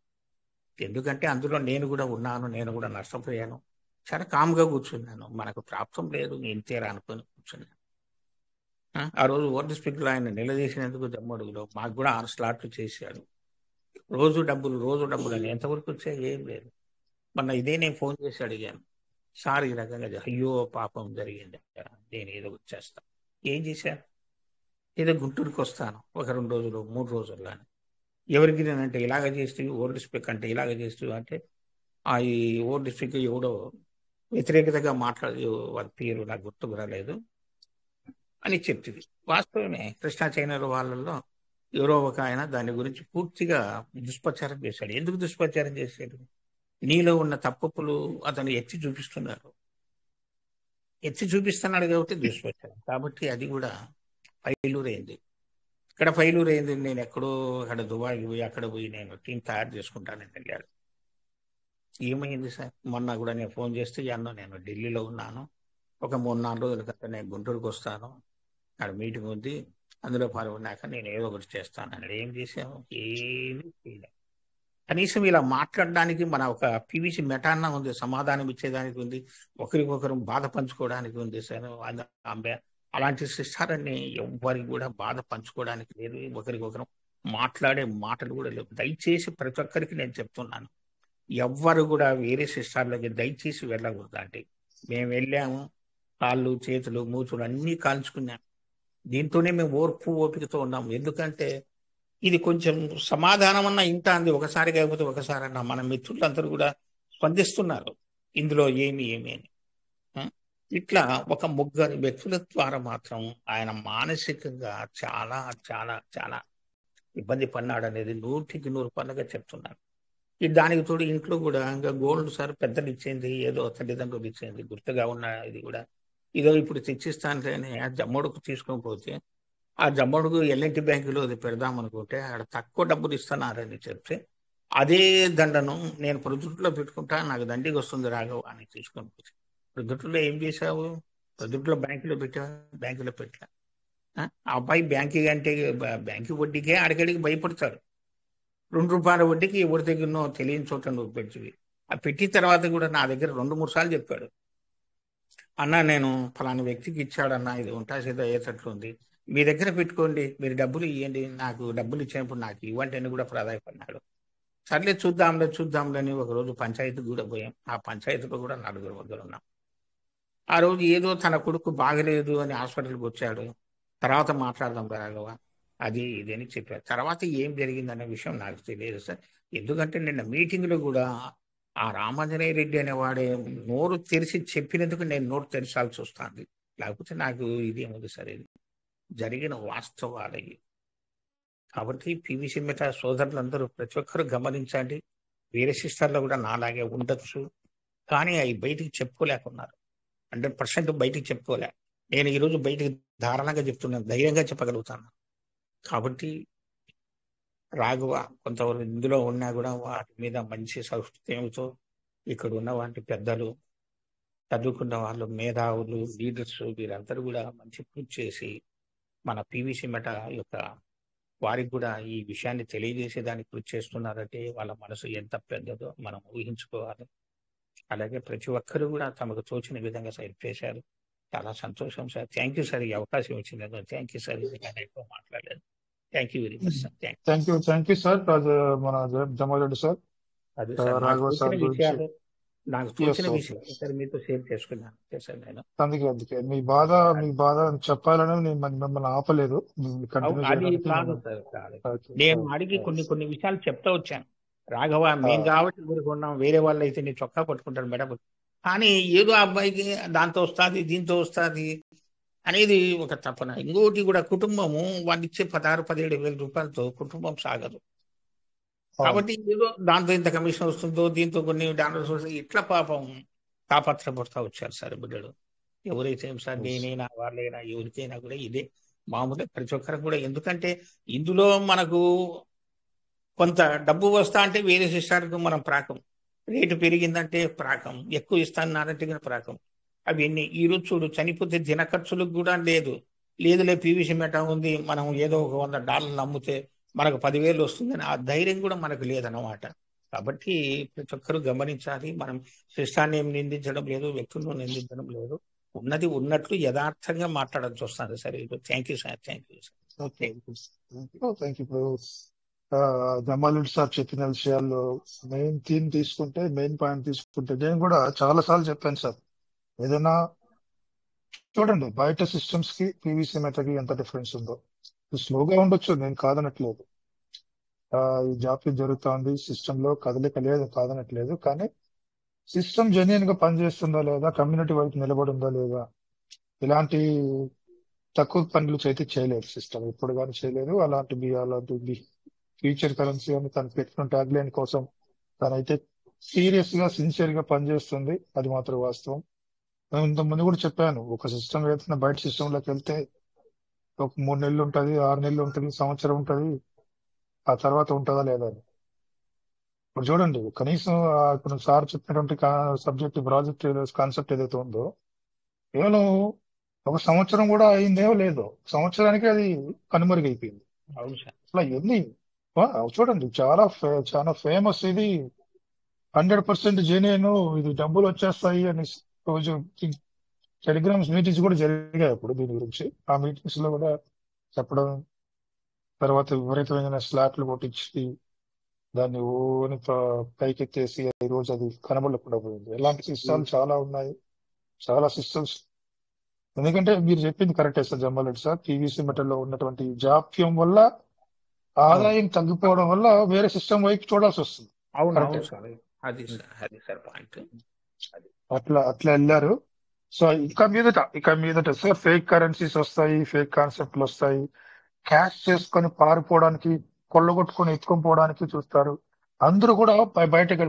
ఎందుకంటే అందులో నేను కూడా ఉన్నాను, నేను కూడా నష్టపోయాను. చాలా కామ్గా కూర్చున్నాను, మనకు ప్రాప్తం లేదు, ఇంతేరా అనుకొని కూర్చున్నాను. ఆ రోజు వరల్డ్ స్పీక్లో ఆయన నిలదీసినందుకు జమ్మడుగులో మాకు కూడా 6 స్లాట్లు చేశాడు. రోజు డబ్బులు అని. ఎంతవరకు వచ్చాయి, ఏం లేదు. మొన్న ఇదే నేను ఫోన్ చేసి అడిగాను, సార్ ఈ రకంగా అయ్యో పాపం జరిగింది, నేను ఏదో వచ్చేస్తా. ఏం చేశాను, ఏదో గుంటూరుకి వస్తాను ఒక 2 రోజులు 3 రోజుల్లో అని. ఎవరికి నేనంటే ఇలాగ చేస్తూ ఓల్డ్ స్పీక్ అంటే ఇలాగ చేస్తూ అంటే ఈ ఓల్డ్ స్పీక్ ఎవడో వ్యతిరేకతగా మాట్లాడి వాళ్ళ పేరు నాకు గుర్తుకు రాలేదు అని చెప్తుంది. వాస్తవమే, కృష్ణా చైనాల వాళ్ళల్లో ఎవరో ఒక ఆయన దాని గురించి పూర్తిగా దుష్ప్రచారం చేశాడు. ఎందుకు దుష్ప్రచారం చేశాడు, నీలో ఉన్న తప్పులు అతను ఎత్తి చూపిస్తున్నాడు కాబట్టి దుష్ప్రచారం. కాబట్టి అది కూడా ఫెయిల్యూర్ అయింది. ఇక్కడ ఫెయిల్యూర్ అయింది. నేను ఎక్కడో అక్కడ దుబాయ్కి పోయి అక్కడ పోయి నేను టీం తయారు చేసుకుంటానని వెళ్ళాడు. ఏమైంది సార్ మొన్న కూడా నేను ఫోన్ చేస్తే అన్న నేను ఢిల్లీలో ఉన్నాను, ఒక 3-4 రోజుల క్రితం నేను గుంటూరుకు వస్తాను, అక్కడ మీటింగ్ ఉంది, అందులో పాల్గొన్నాక నేను ఏదో ఒకటి చేస్తాను అన్నాడు. ఏం చేసాము? ఏమీ చేయలేదు. కనీసం ఇలా మాట్లాడడానికి మన ఒక పివిసి మెటాన్న ఉంది, సమాధానం ఇచ్చేదానికి ఉంది, ఒకరికొకరు బాధ పంచుకోవడానికి ఉంది సార్. అలాంటి శిష్టాలన్నీ ఎవ్వరికి కూడా బాధ పంచుకోవడానికి లేదు, ఒకరికొకరు మాట్లాడే మాటలు కూడా లేవు. దయచేసి ప్రతి ఒక్కరికి నేను చెప్తున్నాను, ఎవ్వరు కూడా వేరే శిష్టాలకి దయచేసి వెళ్ళకూడదు. అంటే మేము వెళ్ళాము, కాళ్ళు చేతులు మూతులు అన్నీ కాల్చుకున్నాం. దీంతోనే మేము ఓపికతో ఉన్నాము. ఎందుకంటే ఇది కొంచెం సమాధానం అన్న ఇంత అంది, ఒకసారి కాకపోతే ఒకసారి అన్న మన మిత్రులందరూ కూడా స్పందిస్తున్నారు ఇందులో ఏమి అని. ఇట్లా ఒక ముగ్గురు వ్యక్తుల ద్వారా మాత్రం ఆయన మానసికంగా చాలా చాలా చాలా ఇబ్బంది పడినాడు అనేది 100% చెప్తున్నాను. దానికి తోడు ఇంట్లో కూడా ఇంకా గోల్డ్ సార్ పెద్దలు ఇచ్చింది, ఏదో తల్లిదండ్రులు ఇచ్చింది గుర్తుగా ఉన్న ఇది కూడా ఇదో ఇప్పుడు తెచ్చిస్తాను ఆ జమ్మడుకు తీసుకొని పోతే, ఆ జమ్మడుకు ఎల్ఎన్టీ బ్యాంకులో అది పెడదాం అనుకుంటే అక్కడ తక్కువ డబ్బులు ఇస్తున్నారని చెప్తే, అదే దండను నేను ప్రొద్దుట్లో పెట్టుకుంటా, నాకు దండికి వస్తుంది రాఘవ అని తీసుకొని పోతే, ప్రొద్దుట్లో ఏం చేశావు? ప్రొద్దుట్లో బ్యాంకులో పెట్టావు, బ్యాంకులో పెట్టా. ఆ అబ్బాయి బ్యాంకు వడ్డీకే అడిగడికి భయపడతారు. ₹2 వడ్డీకి ఎవరి దగ్గరనో తెలియని చోట నువ్వు పెట్టి, ఆ పెట్టిన తర్వాత కూడా నా దగ్గర 2-3 సార్లు చెప్పాడు, అన్న నేను ఫలానా వ్యక్తికి ఇచ్చాడన్నా, ఇది ఉంటా సీదా అయ్యేటట్లు ఉంది, మీ దగ్గర పెట్టుకోండి, మీరు డబ్బులు ఇవ్వండి, నాకు డబ్బులు ఇచ్చినప్పుడు నాకు ఇవ్వండి అని కూడా ప్రాధాయపడినాడు. సర్లే చూద్దాంలే అని ఒకరోజు పంచాయతీకి కూడా పోయాం. ఆ పంచాయతీలో కూడా 4 వద్దరు ఉన్నాం. ఆ రోజు ఏదో తన కొడుకు బాగలేదు అని హాస్పిటల్కి వచ్చాడు, తర్వాత మాట్లాడదాం రాఘవ అది ఇది అని చెప్పారు. తర్వాత ఏం జరిగిందనే విషయం నాకు తెలియదు సార్. ఎందుకంటే నిన్న మీటింగ్లో కూడా ఆ రామాంజనేయ రెడ్డి అనేవాడే నోరు తెరిచి చెప్పినందుకు నేను నోరు తెరచాల్సి వస్తుంది, లేకపోతే నాకు ఇదేముంది సార్, ఇది జరిగిన వాస్తవాలు. కాబట్టి పివిసి మెటా సోదరులందరూ ప్రతి ఒక్కరు గమనించండి. వేరే సిస్టర్లో కూడా నాలాగే ఉండొచ్చు, కానీ అవి బయటికి చెప్పుకోలేకున్నారు. 100% బయటికి చెప్పుకోలే. నేను ఈరోజు బయటికి ధారణంగా చెప్తున్నాను, ధైర్యంగా చెప్పగలుగుతాను. కాబట్టి రాఘవ కొంతవరకు ఇందులో ఉన్నా కూడా వాటి మీద మంచి సంస్కృతితో ఇక్కడ ఉన్న వాటి పెద్దలు, చదువుకున్న వాళ్ళు, మేధావులు, లీడర్స్ వీరందరూ కూడా మంచి పూజ చేసి మన పివిసి మెట యొక్క వారికి కూడా ఈ విషయాన్ని తెలియజేసేదానికి కృషి చేస్తున్నారంటే వాళ్ళ మనసు ఎంత పెద్దదో మనం ఊహించుకోవాలి. అలాగే ప్రతి ఒక్కరు కూడా తమకు తోచిన విధంగా హెల్ప్ చేశారు. చాలా సంతోషం సార్. థ్యాంక్ యూ సార్, ఈ అవకాశం ఇచ్చినందుకు. Thank you sir. నేను ఎక్కువ మాట్లాడలేదు. Thank you very much sir. Thank you sir. మన జమారెడ్డి సార్, అది సార్ రాఘవ సార్ గురించి నాకు తోచిన విషయాలు సార్ మీతో షేర్ చేసుకున్నాను సార్. నేను అందుకే మీ బాధ చెప్పాలని నేను మిమ్మల్ని ఆపలేదు. అది కాదు సార్, కాదు. నేను అడిగి కొన్ని విషయాలు చెప్తా వచ్చాను. రాఘవ మేము కాబట్టి ఊరుకున్నాం, వేరే వాళ్ళు అయితే నీ చొక్కా పట్టుకుంటారు మేడం, కానీ ఏదో అబ్బాయికి దాంతో వస్తుంది దీంతో వస్తుంది అనేది ఒక తపన. ఇంకోటి కూడా కుటుంబము వాళ్ళు ఇచ్చే 16-17 వేల రూపాయలతో కుటుంబం సాగదు. కాబట్టి ఏదో దాంతో ఇంత కమిషన్ వస్తుందో, దీంతో కొన్ని డాలర్స్ వస్తాయి, ఇట్లా పాపం తాపత్రపడతా వచ్చారు సార్ బిడ్డలు. ఎవరైతే సార్ నేనైనా వాళ్ళైనా ఎవరికైనా కూడా ఇదే మామూలుగా ప్రతి ఒక్కరికి కూడా. ఎందుకంటే ఇందులో మనకు కొంత డబ్బు వస్తా అంటే వేరే సిస్టానికి మనం ప్రాకం, రేటు పెరిగిందంటే ప్రాకం, ఎక్కువ ఇస్తానంటే ప్రాకం. అవన్నీ ఈరోజు చూడు, చనిపోతే దిన ఖర్చులకు కూడా లేదులే పివిసి మెటా ఉంది, మనం ఏదో ఒక $100 అమ్మితే మనకు 10,000 వస్తుందని ఆ ధైర్యం కూడా మనకు లేదన్నమాట. కాబట్టి ప్రతి ఒక్కరు గమనించాలి. మనం శిష్టాన్ని ఏం నిందించడం లేదు, వ్యక్తులను నిందించడం లేదు, ఉన్నది ఉన్నట్లు యథార్థంగా మాట్లాడాల్సి వస్తుంది sir. Thank you sir. Thank you sir. Thank you. Jamalreddy sir చెప్పిన విషయాల్లో మెయిన్ పాయింట్ తీసుకుంటే నేను కూడా చాలా సార్లు చెప్పాను సార్. ఏదైనా చూడండి, బయట సిస్టమ్స్ కి పివిసి మెటకి ఎంత డిఫరెన్స్ ఉందో. స్లోగా ఉండొచ్చు, నేను కాదనట్లేదు. ఈ జాబ్ జరుగుతుంది, సిస్టమ్ లో కదలిక లేదు కాదనట్లేదు, కానీ సిస్టమ్ జెన్యున్ గా పనిచేస్తుందా లేదా, కమ్యూనిటీ వైపు నిలబడిందా లేదా, ఇలాంటి తక్కువ పనులు అయితే చేయలేదు సిస్టమ్, ఇప్పుడు కానీ చేయలేదు. అలాంటి ఫ్యూచర్ కరెన్సీ అని తను పెట్టిన ట్యాగ్ లైన్ కోసం తనైతే సీరియస్ గా సిన్సియర్ గా పనిచేస్తుంది, అది మాత్రం వాస్తవం. నేను ఇంతకుముందు కూడా చెప్పాను, ఒక సిస్టమ్ ఏదైనా బయట సిస్టమ్ లోకి వెళ్తే ఒక 3 నెలలు ఉంటుంది, 6 నెలలు ఉంటుంది, సంవత్సరం ఉంటుంది, ఆ తర్వాత ఉంటుందా లేదా అని. ఇప్పుడు చూడండి కనీసం ఇప్పుడు సార్ చెప్పినటువంటి సబ్జెక్ట్ ప్రాజెక్ట్ కాన్సెప్ట్ ఏదైతే ఉందో కేవలం ఒక సంవత్సరం కూడా అయిందేమో లేదు, సంవత్సరానికి అది కనుమరుగైపోయింది. అవును సార్. అట్లా ఎన్ని చూడండి చాలా ఫేమస్ ఇది 100% జెన్యూన్, ఇది డబ్బులు వచ్చేస్తాయి అని రోజు టెలిగ్రామ్స్ మీటింగ్స్ కూడా జరిగాయి అప్పుడు దీని గురించి. ఆ మీటింగ్స్ లో కూడా చెప్పడం, తర్వాత విపరీతమైన స్లాట్లు కొట్టించి దాన్ని ఓని పైకెత్తేసి ఈ రోజు అది కనబడకుండా పోయింది. ఇలాంటి సిస్టమ్లు చాలా ఉన్నాయి, చాలా సిస్టమ్స్. ఎందుకంటే మీరు చెప్పింది కరెక్టే సార్ జమ్మారెడ్డి సార్, పీవీసీ మెటల్ లో ఉన్నటువంటి జాప్యం వల్ల ఆదాయం తగ్గిపోవడం వల్ల వేరే సిస్టమ్ వైపు చూడాల్సి వస్తుంది. అవును అవును సార్, అది సార్ పాయింట్. అట్లా వెళ్ళారు. సో ఇక మీదట సార్ ఫేక్ కరెన్సీస్ వస్తాయి, ఫేక్ కాన్సెప్ట్లు వస్తాయి, క్యాష్ చేసుకొని పారిపోవడానికి, కొల్లగొట్టుకొని ఎత్తుకొని పోవడానికి చూస్తారు. అందరూ కూడా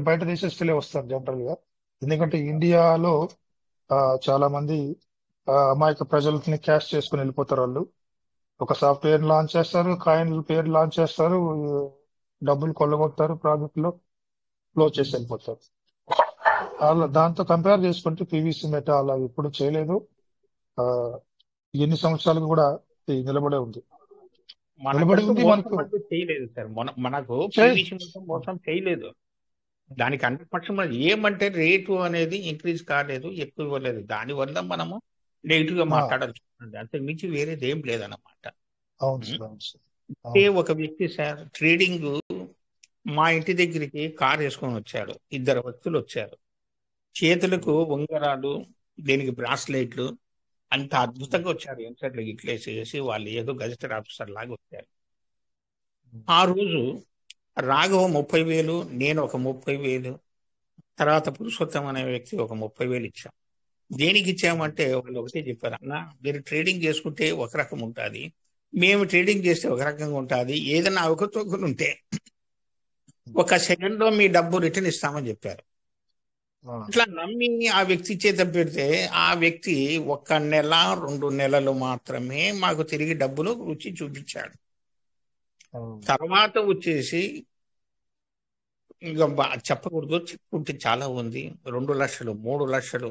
బయట దేశస్తులే వస్తారు జనరల్ గా. ఎందుకంటే ఇండియాలో చాలా మంది అమాయక ప్రజలని క్యాష్ చేసుకుని వెళ్ళిపోతారు. వాళ్ళు ఒక సాఫ్ట్వేర్ లాంచ్ చేస్తారు, కాయిన్ పేరు లాంచ్ చేస్తారు, డబ్బులు కొల్లగొడతారు, ప్రాజెక్ట్ లో క్లోజ్ చేసి వెళ్ళిపోతారు. అలా దాంతో కంపేర్ చేసుకుంటే పీవీసీ మెటా అలా ఎప్పుడు చేయలేదు. ఎన్ని సంవత్సరాలకు కూడా నిలబడే ఉంది. మనకు చేయలేదు సార్, మనకు పీవీసీ మోసం చేయలేదు. దానికి 100% ఏమంటే రేటు అనేది ఇంక్రీజ్ కాలేదు, ఎక్కువ ఇవ్వలేదు, దానివల్ల మనము నెగిటివ్ గా మాట్లాడాల్సి ఉంటుంది. అంతే మించి వేరేది ఏం లేదన్నమాట. ఒక వ్యక్తి సార్ ట్రేడింగ్ మా ఇంటి దగ్గరికి కార్ వేసుకొని వచ్చాడు, 2 వ్యక్తులు వచ్చారు, చేతులకు ఉంగరాలు, దీనికి బ్రాస్లెట్లు, అంత అద్భుతంగా వచ్చారు. ఎంసెట్లు ఇట్లేసేసి వాళ్ళు ఏదో గజెటెడ్ ఆఫీసర్ లాగా వచ్చారు. ఆ రోజు రాఘవ 30,000, నేను ఒక 30,000, తర్వాత పురుషోత్తం అనే వ్యక్తి ఒక 30,000 ఇచ్చాం. దేనికి ఇచ్చామంటే వాళ్ళు ఒకటే చెప్పారు, అన్న మీరు ట్రేడింగ్ చేసుకుంటే ఒక రకం ఉంటుంది, మేము ట్రేడింగ్ చేస్తే ఒక రకంగా ఉంటుంది, ఏదైనా అవకతవకలు ఉంటే 1 సెకండ్ లో మీ డబ్బు రిటర్న్ ఇస్తామని చెప్పారు. అట్లా నమ్మి ఆ వ్యక్తి చేత పెడితే ఆ వ్యక్తి 1 నెల 2 నెలలు మాత్రమే మాకు తిరిగి డబ్బులు రుచి చూపించాడు. తర్వాత వచ్చేసి ఇంకా చెప్పకూడదు, చెప్పుకుంటే చాలా ఉంది, 2 లక్షలు 3 లక్షలు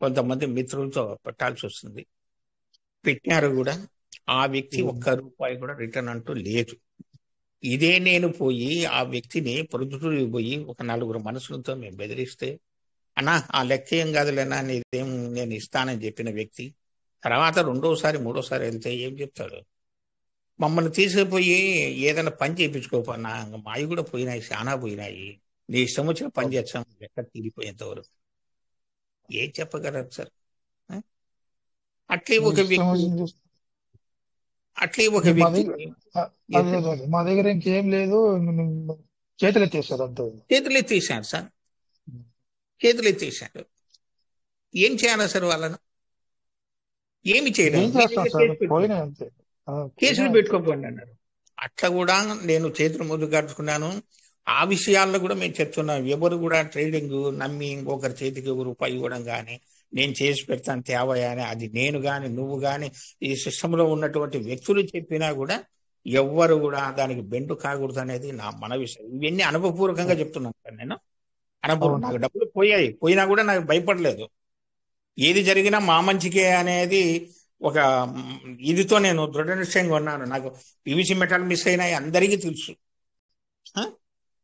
కొంతమంది మిత్రులతో పెట్టాల్సి వస్తుంది. పెట్టారు కూడా, ఆ వ్యక్తి 1 రూపాయి కూడా రిటర్న్ అంటూ లేదు. ఇదే నేను పోయి ఆ వ్యక్తిని పొరుదుటూరికి పోయి ఒక 4 మనుషులతో మేము బెదిరిస్తే, అన్నా ఆ లెక్క ఏం కాదులేనా, నీదేం నేను ఇస్తానని చెప్పిన వ్యక్తి తర్వాత 2వసారి 3వసారి వెళ్తే ఏం చెప్తాడు, మమ్మల్ని తీసుకుపోయి ఏదైనా పని చేయించుకోపన్నా, మావి కూడా పోయినాయి, చాలా పోయినాయి, నీ ఇష్టం వచ్చిన పని చేస్తాం, లెక్క తీరిపోయేంత వరకు ఏం చెప్పగలరు సార్? అట్లే ఒక వ్యక్తి మా దగ్గర ఇంకేం లేదు, చేతులు ఎత్తేసారు అంతే. చేతులు ఎత్తేసాడు సార్, చేతులు ఎత్తేసాడు. ఏం చేయాలి సార్ వాళ్ళను? ఏమి చేయలేదు, కేసులు పెట్టుకోకండి అన్నారు. అట్లా కూడా నేను చేతులు ముందు కట్టుకున్నాను. ఆ విషయాల్లో కూడా మేము చెప్తున్నాం, ఎవరు కూడా ట్రేడింగ్ నమ్మి ఇంకొకరి చేతికి రూపాయి ఇవ్వడం కానీ, నేను చేసి పెడతాను తేవయా అని, అది నేను కానీ నువ్వు కానీ ఈ సిస్టంలో ఉన్నటువంటి వ్యక్తులు చెప్పినా కూడా ఎవ్వరు కూడా దానికి బెండు కాకూడదు అనేది నా మన విషయం. ఇవన్నీ అనుభవపూర్వకంగా చెప్తున్నాను సార్ నేను. అనుభవం, నాకు డబ్బులు పోయినా కూడా నాకు భయపడలేదు. ఏది జరిగినా మా మంచికే అనేది ఒక ఇదితో నేను దృఢ నిశ్చయంగా ఉన్నాను. నాకు పీవీసీ మెటల్ మిస్ అయినాయి అందరికీ తెలుసు.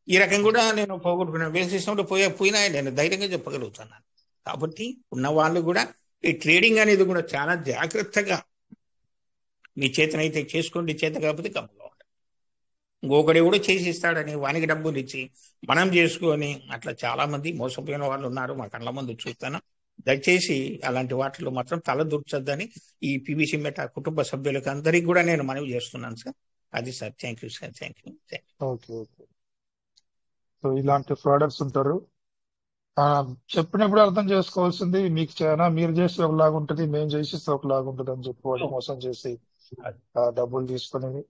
ఈ రకం కూడా నేను పోగొట్టుకున్నాను, వేరే సిస్టంలో పోయినా నేను ధైర్యంగా చెప్పగలుగుతున్నాను. కాబట్టి ఉన్న వాళ్ళు కూడా ఈ ట్రేడింగ్ అనేది కూడా చాలా జాగ్రత్తగా, మీ చేతనైతే చేసుకోండి, చేత కాకపోతే కమ్మగా ఉండాలి. ఇంకొకటి కూడా చేసి ఇస్తాడని వానికి డబ్బులు ఇచ్చి మనం చేసుకొని అట్లా చాలా మంది మోసపోయిన వాళ్ళు ఉన్నారు, మా కళ్ళ ముందు చూస్తాను. దయచేసి అలాంటి వాటిలో మాత్రం తల దూర్చొద్దని ఈ పీవీసీ మెటా కుటుంబ సభ్యులకు అందరికీ కూడా నేను మనవి చేస్తున్నాను సార్. అది sir. Thank you sir. Thank you. Okay. So ఇలాంటి ఫ్రాడర్స్ ఉంటారు. చెప్పినప్పుడు అర్థం చేసుకోవాల్సింది, మీకు మీరు చేస్తే ఒకలాగా ఉంటుంది, మేము చేసేస్తే ఒకలాగా ఉంటుంది అని చెప్పి వాళ్ళు మోసం చేసి డబ్బులు తీసుకునేది.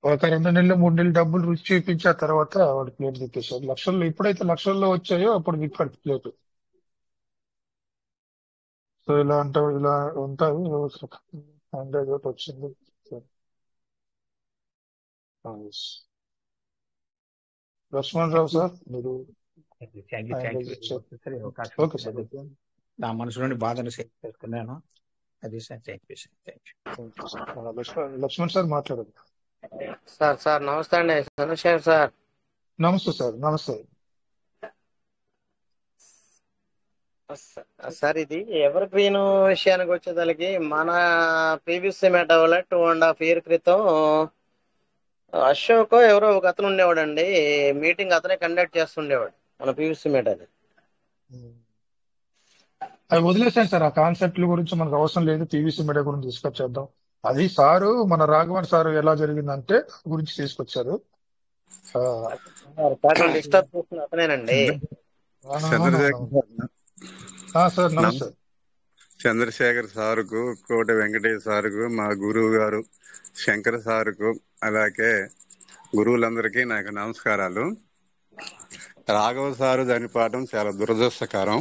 ఒక 2 నెలలు 3 నెలలు డబ్బులు రుచి చూపించి ఆ తర్వాత వాడు ప్లేట్ తిప్పేశారు. లక్షల్లో ఎప్పుడైతే లక్షల్లో వచ్చాయో అప్పుడు విప్పాడు ప్లేట్. సో ఇలా ఉంటాయి. 100 వచ్చింది. లక్ష్మణ్ రావు సార్ మీరు thank you hand raise very ఇచ్చారు. Much sir. ఈ అవకాశం ఓకే సార్, ఇచ్చినందుకు ఓకే. నా మనసులోని బాధను షేర్ చేసుకున్నాను. అది sir. Thank you sir. Thank you. Thank you sir. Lakshman sir మాట్లాడండి. సార్ నమస్తే అండి. చంద్రశేఖర్ సార్. నమస్తే సార్. నమస్తే సార్ ఇది ఎవర్ గ్రీన్ విషయానికి వచ్చేదానికి మన పీవీసీ మెటా వల్ల 2.5 year క్రితం అశోక్ ఎవరో ఒక అతను ఉండేవాడండి, మీటింగ్ అతనే కండక్ట్ చేస్తుండేవాడు మన పీవీసీ మెటాది. అవి వదిలేసాను సార్. ఆ కాన్సెప్ట్ల గురించి మనకు అవసరం లేదు. పీవీసీ మీడియా గురించి తీసుకొచ్చేద్దాం. అది సారు మన రాఘవన్ సారు ఎలా జరిగిందంటే గురించి తీసుకొచ్చారు. డిస్టర్బ్ చేసిన అతనేనండి. సార్ నమస్తే. చంద్రశేఖర్ సారుకు, కోట వెంకటేష్ సారుకు, మా గురువు గారు శంకర్ సారుకు, అలాగే గురువులందరికీ నాకు నమస్కారాలు. రాఘవ సారు చనిపోవడం చాలా దురదృష్టకరం,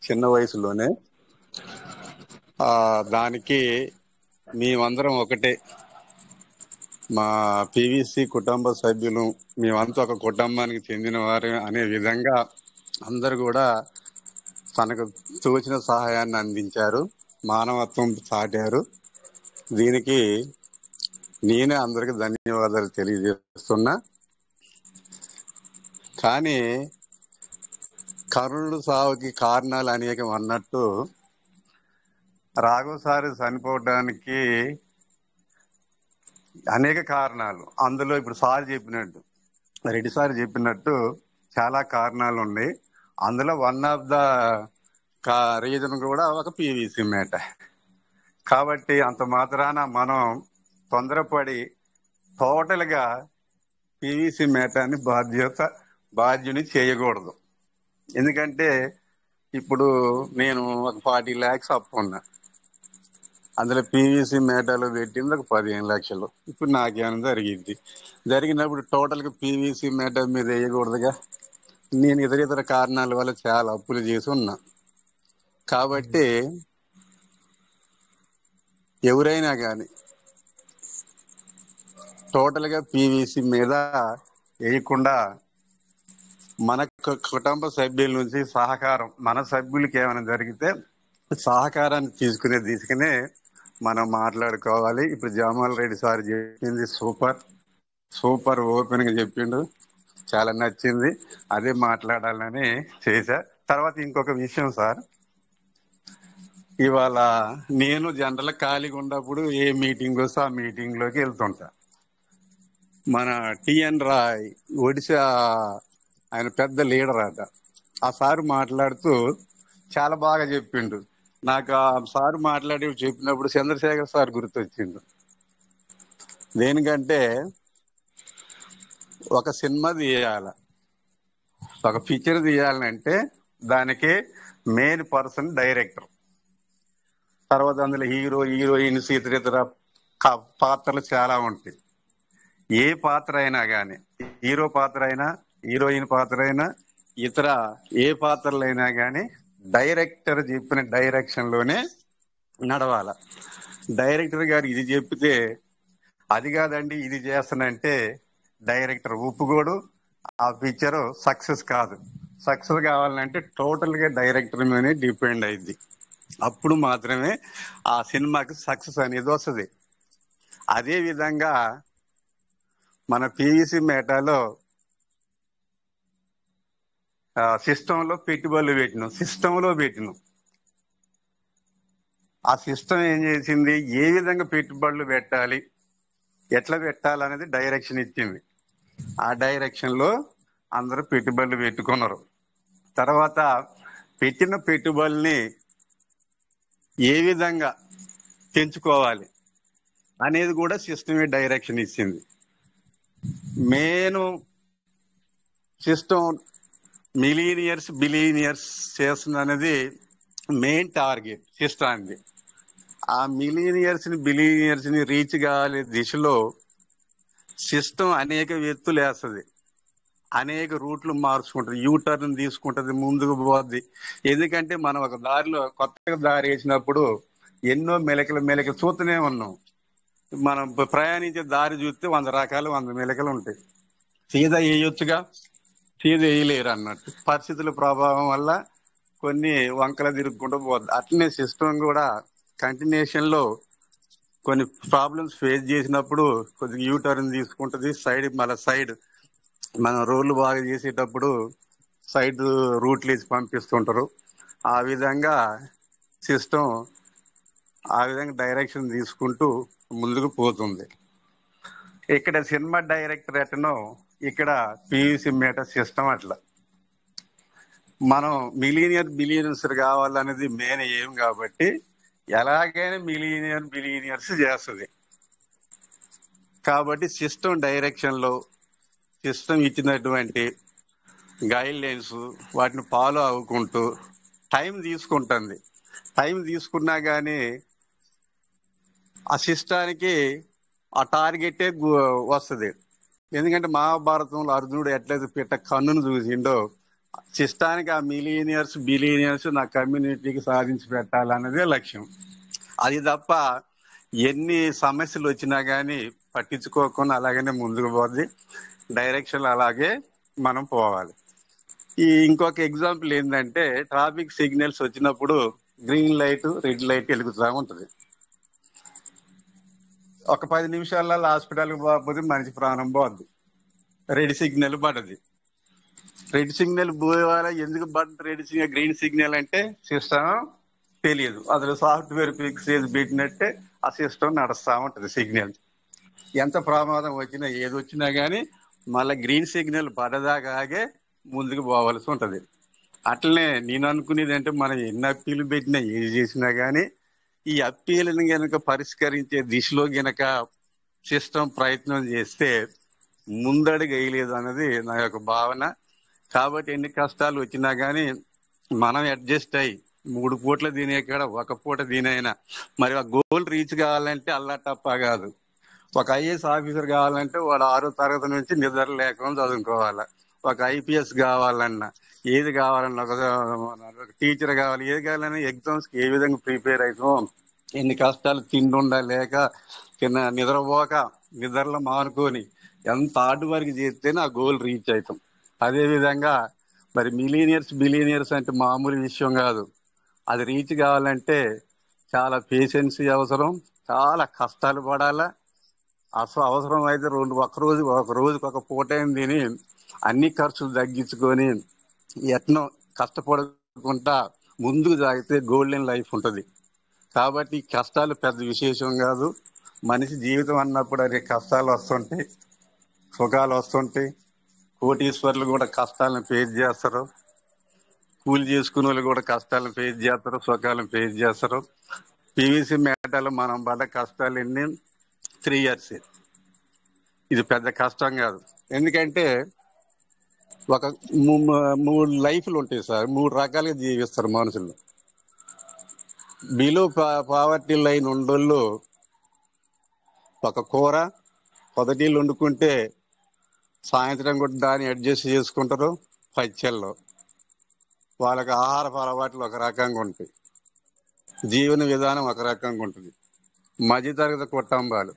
చిన్న వయసులోనే. దానికి మేమందరం ఒకటే, మా పివిసి కుటుంబ సభ్యులు మేమంతా ఒక కుటుంబానికి చెందిన వారు అనే విధంగా అందరు కూడా తనకు తోచిన సహాయాన్ని అందించారు, మానవత్వం చాటారు. దీనికి నేనే అందరికి ధన్యవాదాలు తెలియజేస్తున్నా. కానీ కరుణుడు సావుకి కారణాలు అనేకం అన్నట్టు రాఘవ సారు చనిపోవడానికి అనేక కారణాలు. అందులో ఇప్పుడు సార్ చెప్పినట్టు, రెడ్డి సార్ చెప్పినట్టు చాలా కారణాలు ఉన్నాయి. అందులో వన్ ఆఫ్ ద రీజన్ కూడా ఒక పీవీసీ మేట. కాబట్టి అంత మాత్రాన మనం తొందరపడి టోటల్ గా పీవీసీ మేటాన్ని బాధ్యుని చేయకూడదు. ఎందుకంటే ఇప్పుడు నేను ఒక 40 lakhs అప్పు ఉన్నా, అందులో పీవీసీ మేటాలో పెట్టింది ఒక 15 lakhs. ఇప్పుడు నాకేమైనా జరిగినప్పుడు టోటల్ గా పీవీసీ మేటా మీద వేయకూడదుగా. నేను ఇతర కారణాల వల్ల చాలా అప్పులు చేసి ఉన్నా. కాబట్టి ఎవరైనా కానీ టోటల్ గా పీవీసీ మీద వేయకుండా మన కుటుంబ సభ్యుల నుంచి సహకారం, మన సభ్యులకి ఏమైనా జరిగితే సహకారాన్ని తీసుకునే మనం మాట్లాడుకోవాలి. ఇప్పుడు జమాల్ రెడ్డి సార్ చెప్పింది సూపర్ ఓపెన్ గా చెప్పిండు, చాలా నచ్చింది. అదే మాట్లాడాలని చేశా. తర్వాత ఇంకొక విషయం సార్, ఇవాళ నేను జనరల్ ఖాళీగా ఉన్నప్పుడు ఏ మీటింగ్ వస్తే ఆ మీటింగ్ లోకి వెళ్తుంటా. మన టిఎన్ రాయ్ ఒడిశా ఆయన పెద్ద లీడర్ అట. ఆ సారు మాట్లాడుతూ చాలా బాగా చెప్పిండు. నాకు ఆ సారు మాట్లాడి చెప్పినప్పుడు చంద్రశేఖర్ సార్ గుర్తొచ్చిండు. దేనికంటే ఒక సినిమా తీయాల, ఒక పిక్చర్ తీయాలంటే దానికి మెయిన్ పర్సన్ డైరెక్టర్, తర్వాత అందులో హీరో హీరోయిన్స్ ఇతర పాత్రలు చాలా ఉంటాయి. ఏ పాత్ర అయినా కానీ, హీరో పాత్ర అయినా హీరోయిన్ పాత్ర అయినా ఇతర ఏ పాత్రలైనా కానీ డైరెక్టర్ చెప్పిన డైరెక్షన్ లోనే నడవాల. డైరెక్టర్ గారు ఇది చెప్తే అది కాదండి ఇది చేస్తానంటే డైరెక్టర్ ఒప్పుకోడు, ఆ పిక్చర్ సక్సెస్ కాదు. సక్సెస్ కావాలంటే టోటల్ గా డైరెక్టర్ మీదనే డిపెండ్ అయింది. అప్పుడు మాత్రమే ఆ సినిమాకి సక్సెస్ అనేది వస్తుంది. అదే విధంగా మన పివిసి మేటాలో సిస్టంలో పెట్టుబడులు పెట్టినాం. ఆ సిస్టమ్ ఏం చేసింది, ఏ విధంగా పెట్టుబడులు పెట్టాలి, ఎట్లా పెట్టాలనేది డైరెక్షన్ ఇచ్చింది. ఆ డైరెక్షన్ లో అందరూ పెట్టుబడులు పెట్టుకున్నారు. తర్వాత పెట్టిన పెట్టుబడుల్ని ఏ విధంగా పెంచుకోవాలి అనేది కూడా సిస్టమే డైరెక్షన్ ఇచ్చింది. మెయిన్ సిస్టమ్ బిలియనియర్స్ చేస్తుంది అనేది మెయిన్ టార్గెట్ సిస్టానికి. ఆ బిలియనియర్స్ ని రీచ్ కాలే దిశలో సిస్టమ్ అనేక ఎత్తులు వేస్తుంది, అనేక రూట్లు మార్చుకుంటది, యూటర్న్ తీసుకుంటది, ముందుకు పోద్ది. ఎందుకంటే మనం ఒక దారిలో కొత్తగా దారి వేసినప్పుడు ఎన్నో మెలకలు చూస్తూనే ఉన్నాం. మనం ప్రయాణించే దారి చూస్తే 100 రకాలు 100 మెలకలు ఉంటాయి. సీదా వేయొచ్చుగా, సీద వేయలేరు అన్నట్టు. పరిస్థితుల ప్రభావం వల్ల కొన్ని వంకలు తిరుగుకుంటూ పోద్ది. అట్లనే సిస్టమ్ కూడా కంటిన్యూషన్ లో కొన్ని ప్రాబ్లమ్స్ ఫేస్ చేసినప్పుడు కొద్దిగా యూటర్న్ తీసుకుంటుంది. సైడ్ మనం రోడ్లు బాగా చేసేటప్పుడు సైడ్ రూట్లు వేసి పంపిస్తుంటారు. ఆ విధంగా సిస్టమ్ ఆ విధంగా డైరెక్షన్ తీసుకుంటూ ముందుకు పోతుంది. ఇక్కడ సినిమా డైరెక్టర్ ఎట్టనో ఇక్కడ పివిసి మీటర్ సిస్టమ్ అట్లా. మనం బిలియనర్స్ కావాలనేది మెయిన్ ఏం కాబట్టి ఎలాగైనా బిలియనర్స్ చేస్తుంది. కాబట్టి సిస్టమ్ డైరెక్షన్ లో సిస్టమ్ ఇచ్చినటువంటి గైడ్ లైన్స్ వాటిని ఫాలో అవ్వకుంటూ టైం తీసుకుంటుంది. టైం తీసుకున్నా కానీ ఆ సిస్టానికి ఆ టార్గెటే వస్తుంది. ఎందుకంటే మహాభారతంలో అర్జునుడు ఎట్లయితే పిట్ట కన్నును చూసిండో సిస్టానికి ఆ బిలియనియర్స్ నా కమ్యూనిటీకి సాధించి పెట్టాలన్నదే లక్ష్యం. అది తప్ప ఎన్ని సమస్యలు వచ్చినా కానీ పట్టించుకోకుండా అలాగనే ముందుకు పోద్ది. డైరెక్షన్ అలాగే మనం పోవాలి. ఇంకొక ఎగ్జాంపుల్ ఏంటంటే ట్రాఫిక్ సిగ్నల్స్ వచ్చినప్పుడు గ్రీన్ లైట్ రెడ్ లైట్ వెలుగుతూ ఉంటుంది. ఒక 10 నిమిషాలలో హాస్పిటల్కి పోకపోతే మనిషి ప్రాణం పోద్ది. రెడ్ సిగ్నల్ పడది. రెడ్ సిగ్నల్ పోయేవాళ్ళ ఎందుకు పడుతుంది గ్రీన్ సిగ్నల్ అంటే సిస్టమ్ తెలియదు. అందులో సాఫ్ట్వేర్ ఫిక్స్ చేసి పెట్టినట్టే ఆ సిస్టమ్ నడుస్తూ ఉంటుంది. సిగ్నల్ ఎంత ప్రమాదం వచ్చినా ఏది వచ్చినా కానీ మళ్ళీ గ్రీన్ సిగ్నల్ పడదాకాగే ముందుకు పోవాల్సి ఉంటుంది. అట్లనే నేను అనుకునేది అంటే మనం ఎన్ని అప్పీలు పెట్టినా ఏది చేసినా కానీ ఈ అప్పీలను గనక పరిష్కరించే దిశలో గనక సిస్టమ్ ప్రయత్నం చేస్తే ముందడుగు వేయలేదు అన్నది నా యొక్క భావన. కాబట్టి ఎన్ని కష్టాలు వచ్చినా కానీ మనం అడ్జస్ట్ అయ్యి 3 పూట్ల తినే కాడ 1 పూట తినైనా మరి ఆ గోల్ రీచ్ కావాలంటే అల్లా తప్ప కాదు. ఒక ఐఏఎస్ ఆఫీసర్ కావాలంటే వాడు 6వ తరగతి నుంచి నిద్ర లేకుండా చదువుకోవాలి. ఒక ఐపీఎస్ కావాలన్నా ఏది కావాలన్నా ఒక టీచర్ కావాలి, ఏది కావాలన్నా ఎగ్జామ్స్ కి ఏ విధంగా ప్రిపేర్ అవుతాం, ఎన్ని కష్టాలు తిండుండలేక నిద్రపోక నిద్రలో మానుకొని ఎంత హార్డ్ వర్క్ చేస్తేనే ఆ గోల్ రీచ్ అవుతాం. అదే విధంగా మరి బిలియనియర్స్ అంటే మామూలు విషయం కాదు. అది రీచ్ కావాలంటే చాలా పేషెన్సీ అవసరం, చాలా కష్టాలు పడాలా. అసలు అవసరం అయితే ఒక రోజుకి ఒక పూట తిని అన్ని ఖర్చులు తగ్గించుకొని ఎట్నో కష్టపడకుండా ముందుకు సాగితే గోల్డెన్ లైఫ్ ఉంటుంది. కాబట్టి కష్టాలు పెద్ద విశేషం కాదు. మనిషి జీవితం అన్నప్పుడు అదే కష్టాలు వస్తుంటాయి, సుఖాలు వస్తుంటాయి. కోటీశ్వర్లు కూడా కష్టాలను ఫేస్ చేస్తారు, కూలి చేసుకునే వాళ్ళు కూడా కష్టాలను ఫేస్ చేస్తారు, సుఖాలను ఫేస్ చేస్తారు. పివిసి మేటలు మనం పడ్డ కష్టాలు ఎన్ని 3 years. ఇది పెద్ద కష్టం కాదు. ఎందుకంటే ఒక 3 లైఫ్లు ఉంటాయి సార్. 3 రకాలుగా జీవిస్తారు మనుషులు. బిలో పావర్టీ లైన్ ఉండోళ్ళు ఒక కూర పొదటీలు వండుకుంటే సాయంత్రం కూడా దాన్ని అడ్జస్ట్ చేసుకుంటారు. పచ్చళ్ళు వాళ్ళకి ఆహారపు అలవాట్లు ఒక రకంగా ఉంటాయి, జీవన విధానం ఒక రకంగా ఉంటుంది. మధ్యతరగతి కుటుంబాలు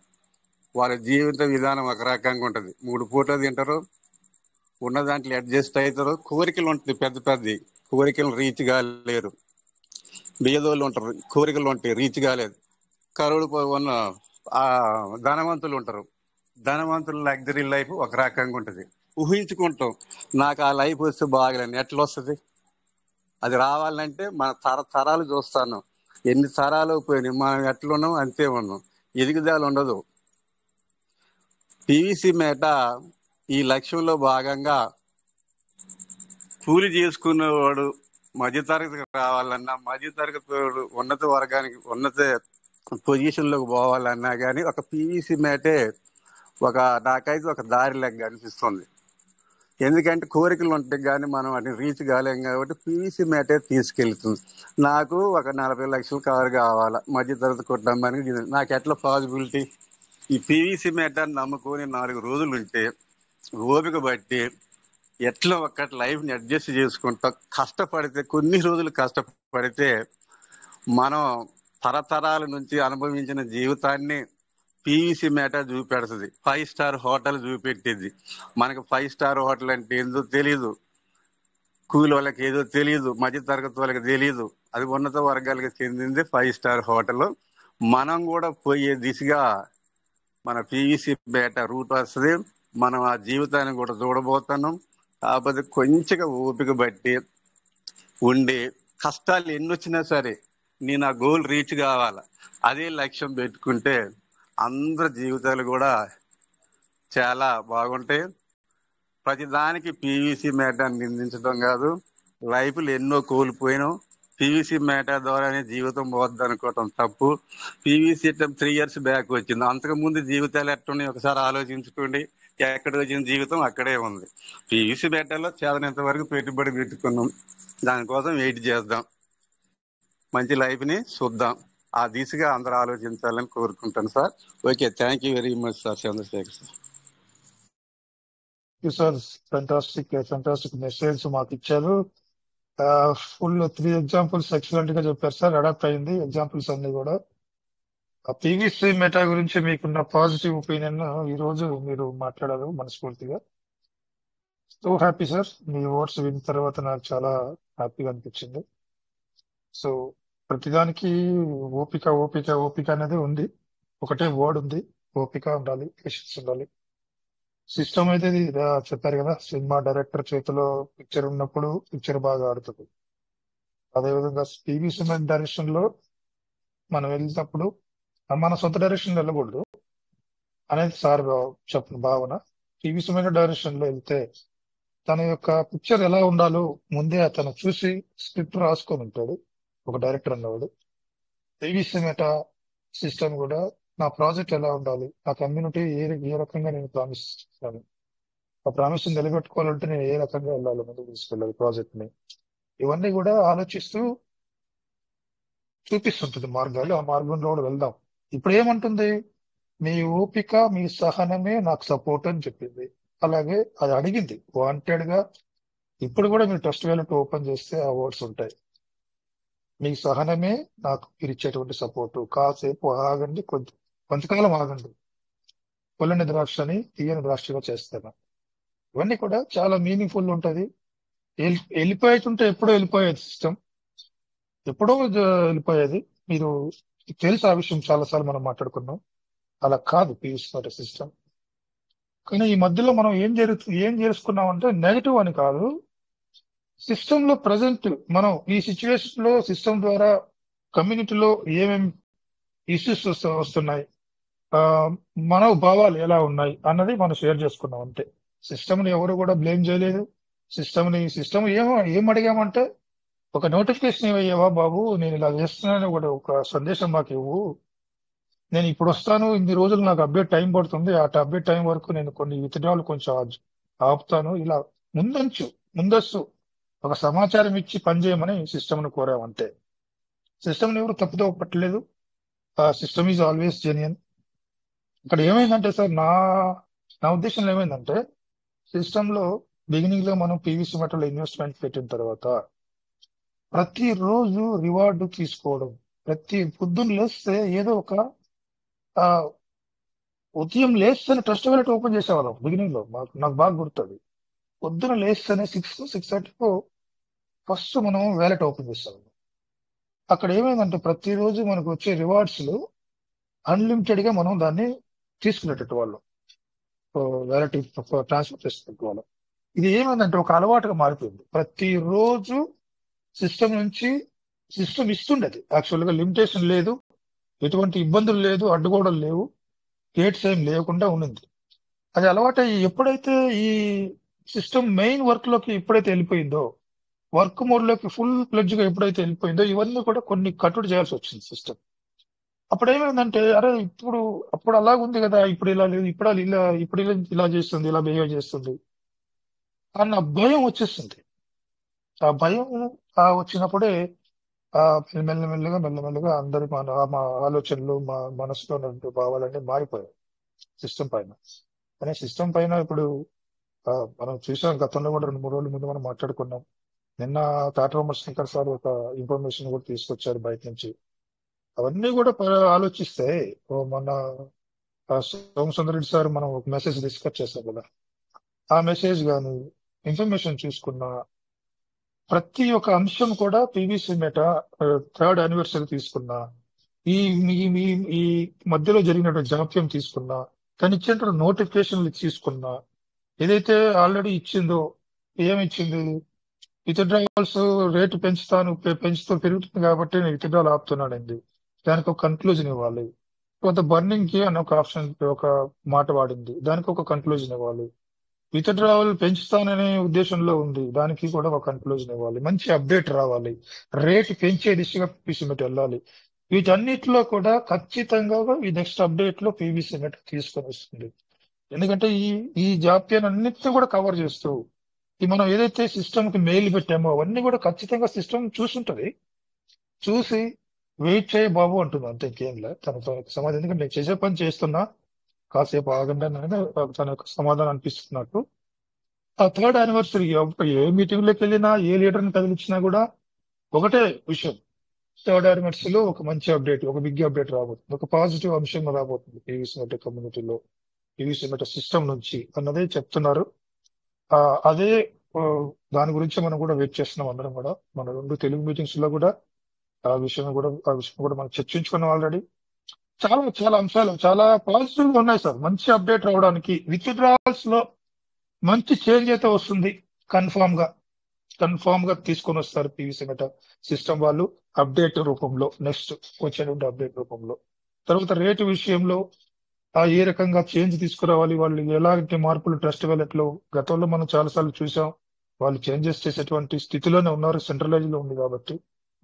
వాళ్ళ జీవిత విధానం ఒక రకంగా ఉంటుంది. 3 పూటలు తింటారు, ఉన్న దాంట్లో అడ్జస్ట్ అవుతారు. కోరికలు ఉంటాయి, పెద్ద కోరికలు రీచ్ కాలేరు. బీదోళ్ళు ఉంటారు, కోరికలు ఉంటాయి, రీచ్ కాలేదు. కరువులు ఉన్న ధనవంతులు ఉంటారు. ధనవంతుల లగ్జరీ లైఫ్ ఒక రకంగా ఉంటుంది. ఊహించుకుంటాం నాకు ఆ లైఫ్ వస్తే బాగలేని. ఎట్లా వస్తుంది? అది రావాలంటే మన తరాలు చూస్తాను. ఎన్ని తరాలు పోయినాయి, మనం ఎట్లున్నాం అంతే ఉన్నాం, ఎదుగుదల ఉండదు. పివిసి మేట ఈ లక్ష్యంలో భాగంగా కూలి చేసుకునేవాడు మధ్యతరగతికి రావాలన్నా, మధ్యతరగతి ఉన్నత వర్గానికి ఉన్నత పొజిషన్ లోకి పోవాలన్నా కానీ ఒక పివిసి మేటే నాకైతే ఒక దారి లెక్క అనిపిస్తుంది. ఎందుకంటే కోరికలు ఉంటాయి కానీ మనం వాటిని రీచ్ కాలేం కాబట్టి పివిసి మేటే తీసుకెళ్తుంది. నాకు ఒక 40 లక్షల కారు కావాలా మధ్యతరగతి కుటుంబానికి, నాకు ఎట్లా పాసిబిలిటీ? ఈ పివిసి మేటని నమ్ముకొని 4 రోజులు ఉంటే ఓపిక బట్టి ఎట్లా ఒక్కటి లైఫ్ని అడ్జస్ట్ చేసుకుంటా కష్టపడితే, కొన్ని రోజులు కష్టపడితే మనం తరతరాల నుంచి అనుభవించిన జీవితాన్ని పీవీసీ మ్యాటర్ చూపెడుతుంది, 5 స్టార్ హోటల్ చూపెట్టింది. మనకు 5 స్టార్ హోటల్ అంటే ఏందో తెలియదు, కూలి వాళ్ళకి ఏదో తెలియదు, మధ్య తరగతి వాళ్ళకి తెలియదు. అది ఉన్నత వర్గాలకు చెందింది 5 స్టార్ హోటల్. మనం కూడా పోయే దిశగా మన పీవీసీ బేట రూట్ వస్తుంది. మనం ఆ జీవితాన్ని కూడా చూడబోతున్నాం. కాకపోతే కొంచెం ఓపిక బట్టి ఉండి కష్టాలు ఎన్ని వచ్చినా సరే నేను ఆ గోల్ రీచ్ కావాలా, అదే లక్ష్యం పెట్టుకుంటే అందరి జీవితాలు కూడా చాలా బాగుంటాయి. ప్రతిదానికి పీవీసీ మ్యాటర్ నిందించడం కాదు, లైఫ్లు ఎన్నో కోల్పోయినాం. పీవీసీ మ్యాటర్ ద్వారానే జీవితం పోద్ది అనుకోవటం తప్పు. పీవీసీ 3 years బ్యాక్ వచ్చింది, అంతకు ముందు జీవితాలు ఎట్టున్నాయి ఒకసారి ఆలోచించుకోండి. ఎక్కడ వచ్చిన జీవితం అక్కడే ఉంది. పీవీసీ మ్యాటర్లో చేతనంత వరకు పెట్టుబడి పెట్టుకున్నాం, దానికోసం వెయిట్ చేద్దాం, మంచి లైఫ్ ని చూద్దాం. ఆ దిశగా అందరూ ఆలోచించాలని కోరుకుంటాను sir. Okay, thank you very much sir. Chandrasekhar sir. Sir fantastic message మాకు ఇచ్చారు. ఫుల్ 3 ఎగ్జాంపుల్స్ ఎక్సలెంట్ గా చెప్పారు సార్. అడాప్ట్ అయింది ఎగ్జాంపుల్స్ అన్ని కూడా. ఆ పీవీసీ మెటా గురించి మీకున్న పాజిటివ్ ఒపీనియన్ ఈ రోజు మీరు మాట్లాడారు మనస్ఫూర్తిగా. సో హ్యాపీ సార్, మీ వర్డ్స్ విన్న తర్వాత నాకు చాలా హ్యాపీగా అనిపించింది. సో ప్రతిదానికి ఓపిక ఓపిక ఓపిక అనేది ఉంది, ఒకటే వర్డ్ ఉంది, ఓపిక ఉండాలి, పేషెన్స్ ఉండాలి. సిస్టమ్ అయితే ఇది చెప్పారు కదా, సినిమా డైరెక్టర్ చేతిలో పిక్చర్ ఉన్నప్పుడు పిక్చర్ బాగా ఆడుతుంది. అదేవిధంగా పీవీసీ డైరెక్షన్ లో మనం వెళ్ళినప్పుడు మన సొంత డైరెక్షన్ వెళ్ళకూడదు అనేది సార్ చెప్పిన భావన. పీవీసీ డైరెక్షన్ లో వెళ్తే తన యొక్క పిక్చర్ ఎలా ఉండాలో ముందే అతను చూసి స్క్రిప్ట్ రాసుకొని ఉంటాడు ఒక డైరెక్టర్ అన్నవాడు. పీవీసీ మెటా సిస్టమ్ కూడా నా ప్రాజెక్ట్ ఎలా ఉండాలి, నా కమ్యూనిటీ ఏ రకంగా నేను ప్రామిస్ చేస్తాను, ఆ ప్రామిస్ నిలబెట్టుకోవాలంటే నేను ఏ రకంగా వెళ్ళాలి, ముందుకు తీసుకెళ్ళాలి ప్రాజెక్ట్ ని, ఇవన్నీ కూడా ఆలోచిస్తూ చూపిస్తుంటుంది మార్గాలు. ఆ మార్గంలో కూడా వెళ్దాం. ఇప్పుడు ఏమంటుంది, మీ ఓపిక మీ సహనమే నాకు సపోర్ట్ అని చెప్పింది. అలాగే అది అడిగింది వాంటెడ్ గా. ఇప్పుడు కూడా మీరు ట్రస్ట్ వ్యాలెట్ ఓపెన్ చేస్తే ఆ వర్డ్స్ ఉంటాయి, మీ సహనమే నాకు మీరు ఇచ్చేటువంటి సపోర్టు, కాసేపు ఆగండి, కొంతకాలం ఆగండి, పొల్లని ద్రాక్షని తీయని ద్రాక్షగా చేస్తాను. ఇవన్నీ కూడా చాలా మీనింగ్ఫుల్ ఉంటది. వెళ్ళిపోయేటుంటే ఎప్పుడో వెళ్ళిపోయేది సిస్టమ్, ఎప్పుడో వెళ్ళిపోయేది. మీరు తెలుసు ఆ విషయం, చాలాసార్లు మనం మాట్లాడుకున్నాం. అలా కాదు పీయూష్ సిస్టమ్. కానీ ఈ మధ్యలో మనం ఏం చేసుకున్నామంటే నెగటివ్ అని కాదు, సిస్టమ్ లో ప్రజెంట్ మనం ఈ సిచ్యువేషన్ లో సిస్టమ్ ద్వారా కమ్యూనిటీలో ఏమేమి ఇష్యూస్ వస్తున్నాయి, మన భావాలు ఎలా ఉన్నాయి అన్నది మనం షేర్ చేసుకున్నాం అంతే. సిస్టమ్ ని ఎవరు కూడా బ్లేమ్ చేయలేదు. సిస్టమ్ ఏం అడిగామంటే ఒక నోటిఫికేషన్ ఇవ్వయ్యావా బాబు, నేను ఇలా చేస్తున్నాను కూడా ఒక సందేశం మాకు ఇవ్వు, నేను ఇప్పుడు వస్తాను, ఇన్ని రోజులు నాకు అప్డేట్ టైం పడుతుంది, ఆ అప్డేట్ టైం వరకు నేను కొన్ని విత్డ్రాలు కొంచెం ఆపుతాను, ఇలా ముందస్తు ఒక సమాచారం ఇచ్చి పనిచేయమని సిస్టమ్ ను కోరామంతే. సిస్టమ్ ని ఎవరు తప్పుదో పట్టలేదు. System is always genuine. ఇక్కడ ఏమైందంటే సార్, నా ఉద్దేశంలో ఏమైందంటే, సిస్టమ్ లో బిగినింగ్ లో మనం పీవీసీ మెటల్ ఇన్వెస్ట్మెంట్ పెట్టిన తర్వాత ప్రతిరోజు రివార్డు తీసుకోవడం, ప్రతి పొద్దున్న లేస్తే ఏదో ఒక ఉదయం లేస్తేనే ట్రస్ట్ వ్యాలెట్ ఓపెన్ చేసేవాళ్ళం బిగినింగ్ లో. నాకు బాగా గుర్తుంది, పొద్దున లేస్తేనే 6-6:30 ఫస్ట్ మనం వ్యాలెట్ ఓపెన్ చేస్తాం. అక్కడ ఏమైందంటే ప్రతిరోజు మనకు వచ్చే రివార్డ్స్ లో అన్లిమిటెడ్ గా మనం దాన్ని తీసుకునేటట్టు వాళ్ళం, వ్యాలెట్ ట్రాన్స్ఫర్ చేసుకునే వాళ్ళం. ఇది ఏమైందంటే ఒక అలవాటుగా మారిపోయింది. ప్రతిరోజు సిస్టమ్ నుంచి సిస్టమ్ ఇస్తుండేది, యాక్చువల్ గా లిమిటేషన్ లేదు, ఎటువంటి ఇబ్బందులు లేదు, అడ్డుగోడలు లేవు, గేట్స్ ఏం లేకుండా ఉండింది. అది అలవాటు ఎప్పుడైతే ఈ సిస్టమ్ మెయిన్ వర్క్ లోకి ఎప్పుడైతే వెళ్ళిపోయిందో, వర్క్ మోడ్ లోకి ఫుల్ ప్లెడ్జ్ గా ఎప్పుడైతే వెళ్ళిపోయిందో, ఇవన్నీ కూడా కొన్ని కట్టుడు చేయాల్సి వచ్చింది సిస్టమ్. అప్పుడు ఏమైందంటే, అరే అప్పుడు అలాగుంది కదా, ఇప్పుడు ఇలా లేదు, ఇప్పుడు ఇలా చేస్తుంది, ఇలా బిహేవ్ చేస్తుంది అన్న భయం వచ్చేస్తుంది. ఆ భయం వచ్చినప్పుడే మెల్లమెల్లగా అందరి మా ఆలోచనలు, మా మనసులో ఉన్న భావాలన్నీ మారిపోయాయి సిస్టమ్ పైన. కానీ సిస్టమ్ పైన ఇప్పుడు మనం చూసాం, గతంలో కూడా 2-3 రోజుల ముందు మనం మాట్లాడుకున్నాం. నిన్న తాటరామ శంకర్ సార్ ఒక ఇన్ఫర్మేషన్ కూడా తీసుకొచ్చారు బయట నుంచి. అవన్నీ కూడా ఆలోచిస్తే మన సోమసుందర్ రెడ్డి సార్ మనం ఒక మెసేజ్ డిస్కస్ చేస్తాం కదా, ఆ మెసేజ్ కానీ ఇన్ఫర్మేషన్ చూసుకున్న ప్రతి ఒక్క అంశం కూడా పీవీసీ మెటా 3rd యానివర్సరీ తీసుకున్నా, ఈ ఈ మధ్యలో జరిగినటువంటి జాప్యం తీసుకున్నా, తను ఇచ్చినటువంటి నోటిఫికేషన్లు తీసుకున్నా, ఏదైతే ఆల్రెడీ ఇచ్చిందో ఏమిచ్చింది, విత్డ్రావల్స్ రేటు పెంచుతూ పెరుగుతుంది కాబట్టి నేను విత్డ్రాల్ ఆపుతున్నానండి, దానికి ఒక కన్క్లూజన్ ఇవ్వాలి. కొంత బర్నింగ్ కి అని ఒక ఆప్షన్, ఒక మాట వాడింది, దానికి ఒక కన్క్లూజన్ ఇవ్వాలి. విత్డ్రావల్ పెంచుతాననే ఉద్దేశంలో ఉంది, దానికి కూడా ఒక కన్క్లూజన్ ఇవ్వాలి. మంచి అప్డేట్ రావాలి, రేటు పెంచే దిశగా పీవీసీ మెట్ వెళ్ళాలి. వీటన్నిటిలో కూడా ఖచ్చితంగా ఈ నెక్స్ట్ అప్డేట్ లో పీవీసీ మెట్ తీసుకొని వస్తుంది. ఎందుకంటే ఈ జాప్యాన్ని అన్నిటిని కూడా కవర్ చేస్తూ మనం ఏదైతే సిస్టమ్ కి మెయిల్ పెట్టామో అవన్నీ కూడా ఖచ్చితంగా సిస్టమ్ చూసుంటది, చూసి వెయిట్ చేయ బాబు అంటుంది, అంతే ఇంకేం లేదు తన సమాధానం. ఎందుకంటే నేను చేసే పని చేస్తున్నా, కాసేపు ఆగండి అని తన యొక్క సమాధానం అనిపిస్తున్నట్టు. ఆ 3rd యానివర్సరీ ఏ మీటింగ్ లోకి వెళ్ళినా, ఏ లీడర్ని కదిలించినా కూడా ఒకటే విషయం, 3rd యానివర్సరీలో ఒక మంచి అప్డేట్, ఒక బిగ్ అప్డేట్ రాబోతుంది, ఒక పాజిటివ్ అంశం రాబోతుంది పీవీసీ మెట్ కమ్యూనిటీలో, పీవీసీ మెట్ సిస్టమ్ నుంచి అన్నదే చెప్తున్నారు. అదే దాని గురించి మనం కూడా వెయిట్ చేస్తున్నాం అందరం కూడా. మన 2 తెలుగు మీటింగ్స్ లో కూడా ఆ విషయం కూడా మనం చర్చించుకున్నాం ఆల్రెడీ. చాలా చాలా అంశాలు చాలా పాజిటివ్ గా ఉన్నాయి సార్. మంచి అప్డేట్ రావడానికి విత్డ్రావల్స్ లో మంచి చేంజ్ అయితే వస్తుంది, కన్ఫామ్ గా తీసుకొని వస్తారు పీవీసీ మెటా సిస్టమ్ వాళ్ళు అప్డేట్ రూపంలో, నెక్స్ట్ వచ్చేటువంటి అప్డేట్ రూపంలో. తర్వాత రేటు విషయంలో ఏ రకంగా చేంజ్ తీసుకురావాలి, వాళ్ళు ఎలాంటి మార్పులు ట్రస్ట్ వ్యాలెట్ లో గతంలో మనం చాలాసార్లు చూసాం, వాళ్ళు చేంజెస్ చేసేటువంటి స్థితిలోనే ఉన్నారు, సెంట్రలైజ్ లో ఉంది కాబట్టి.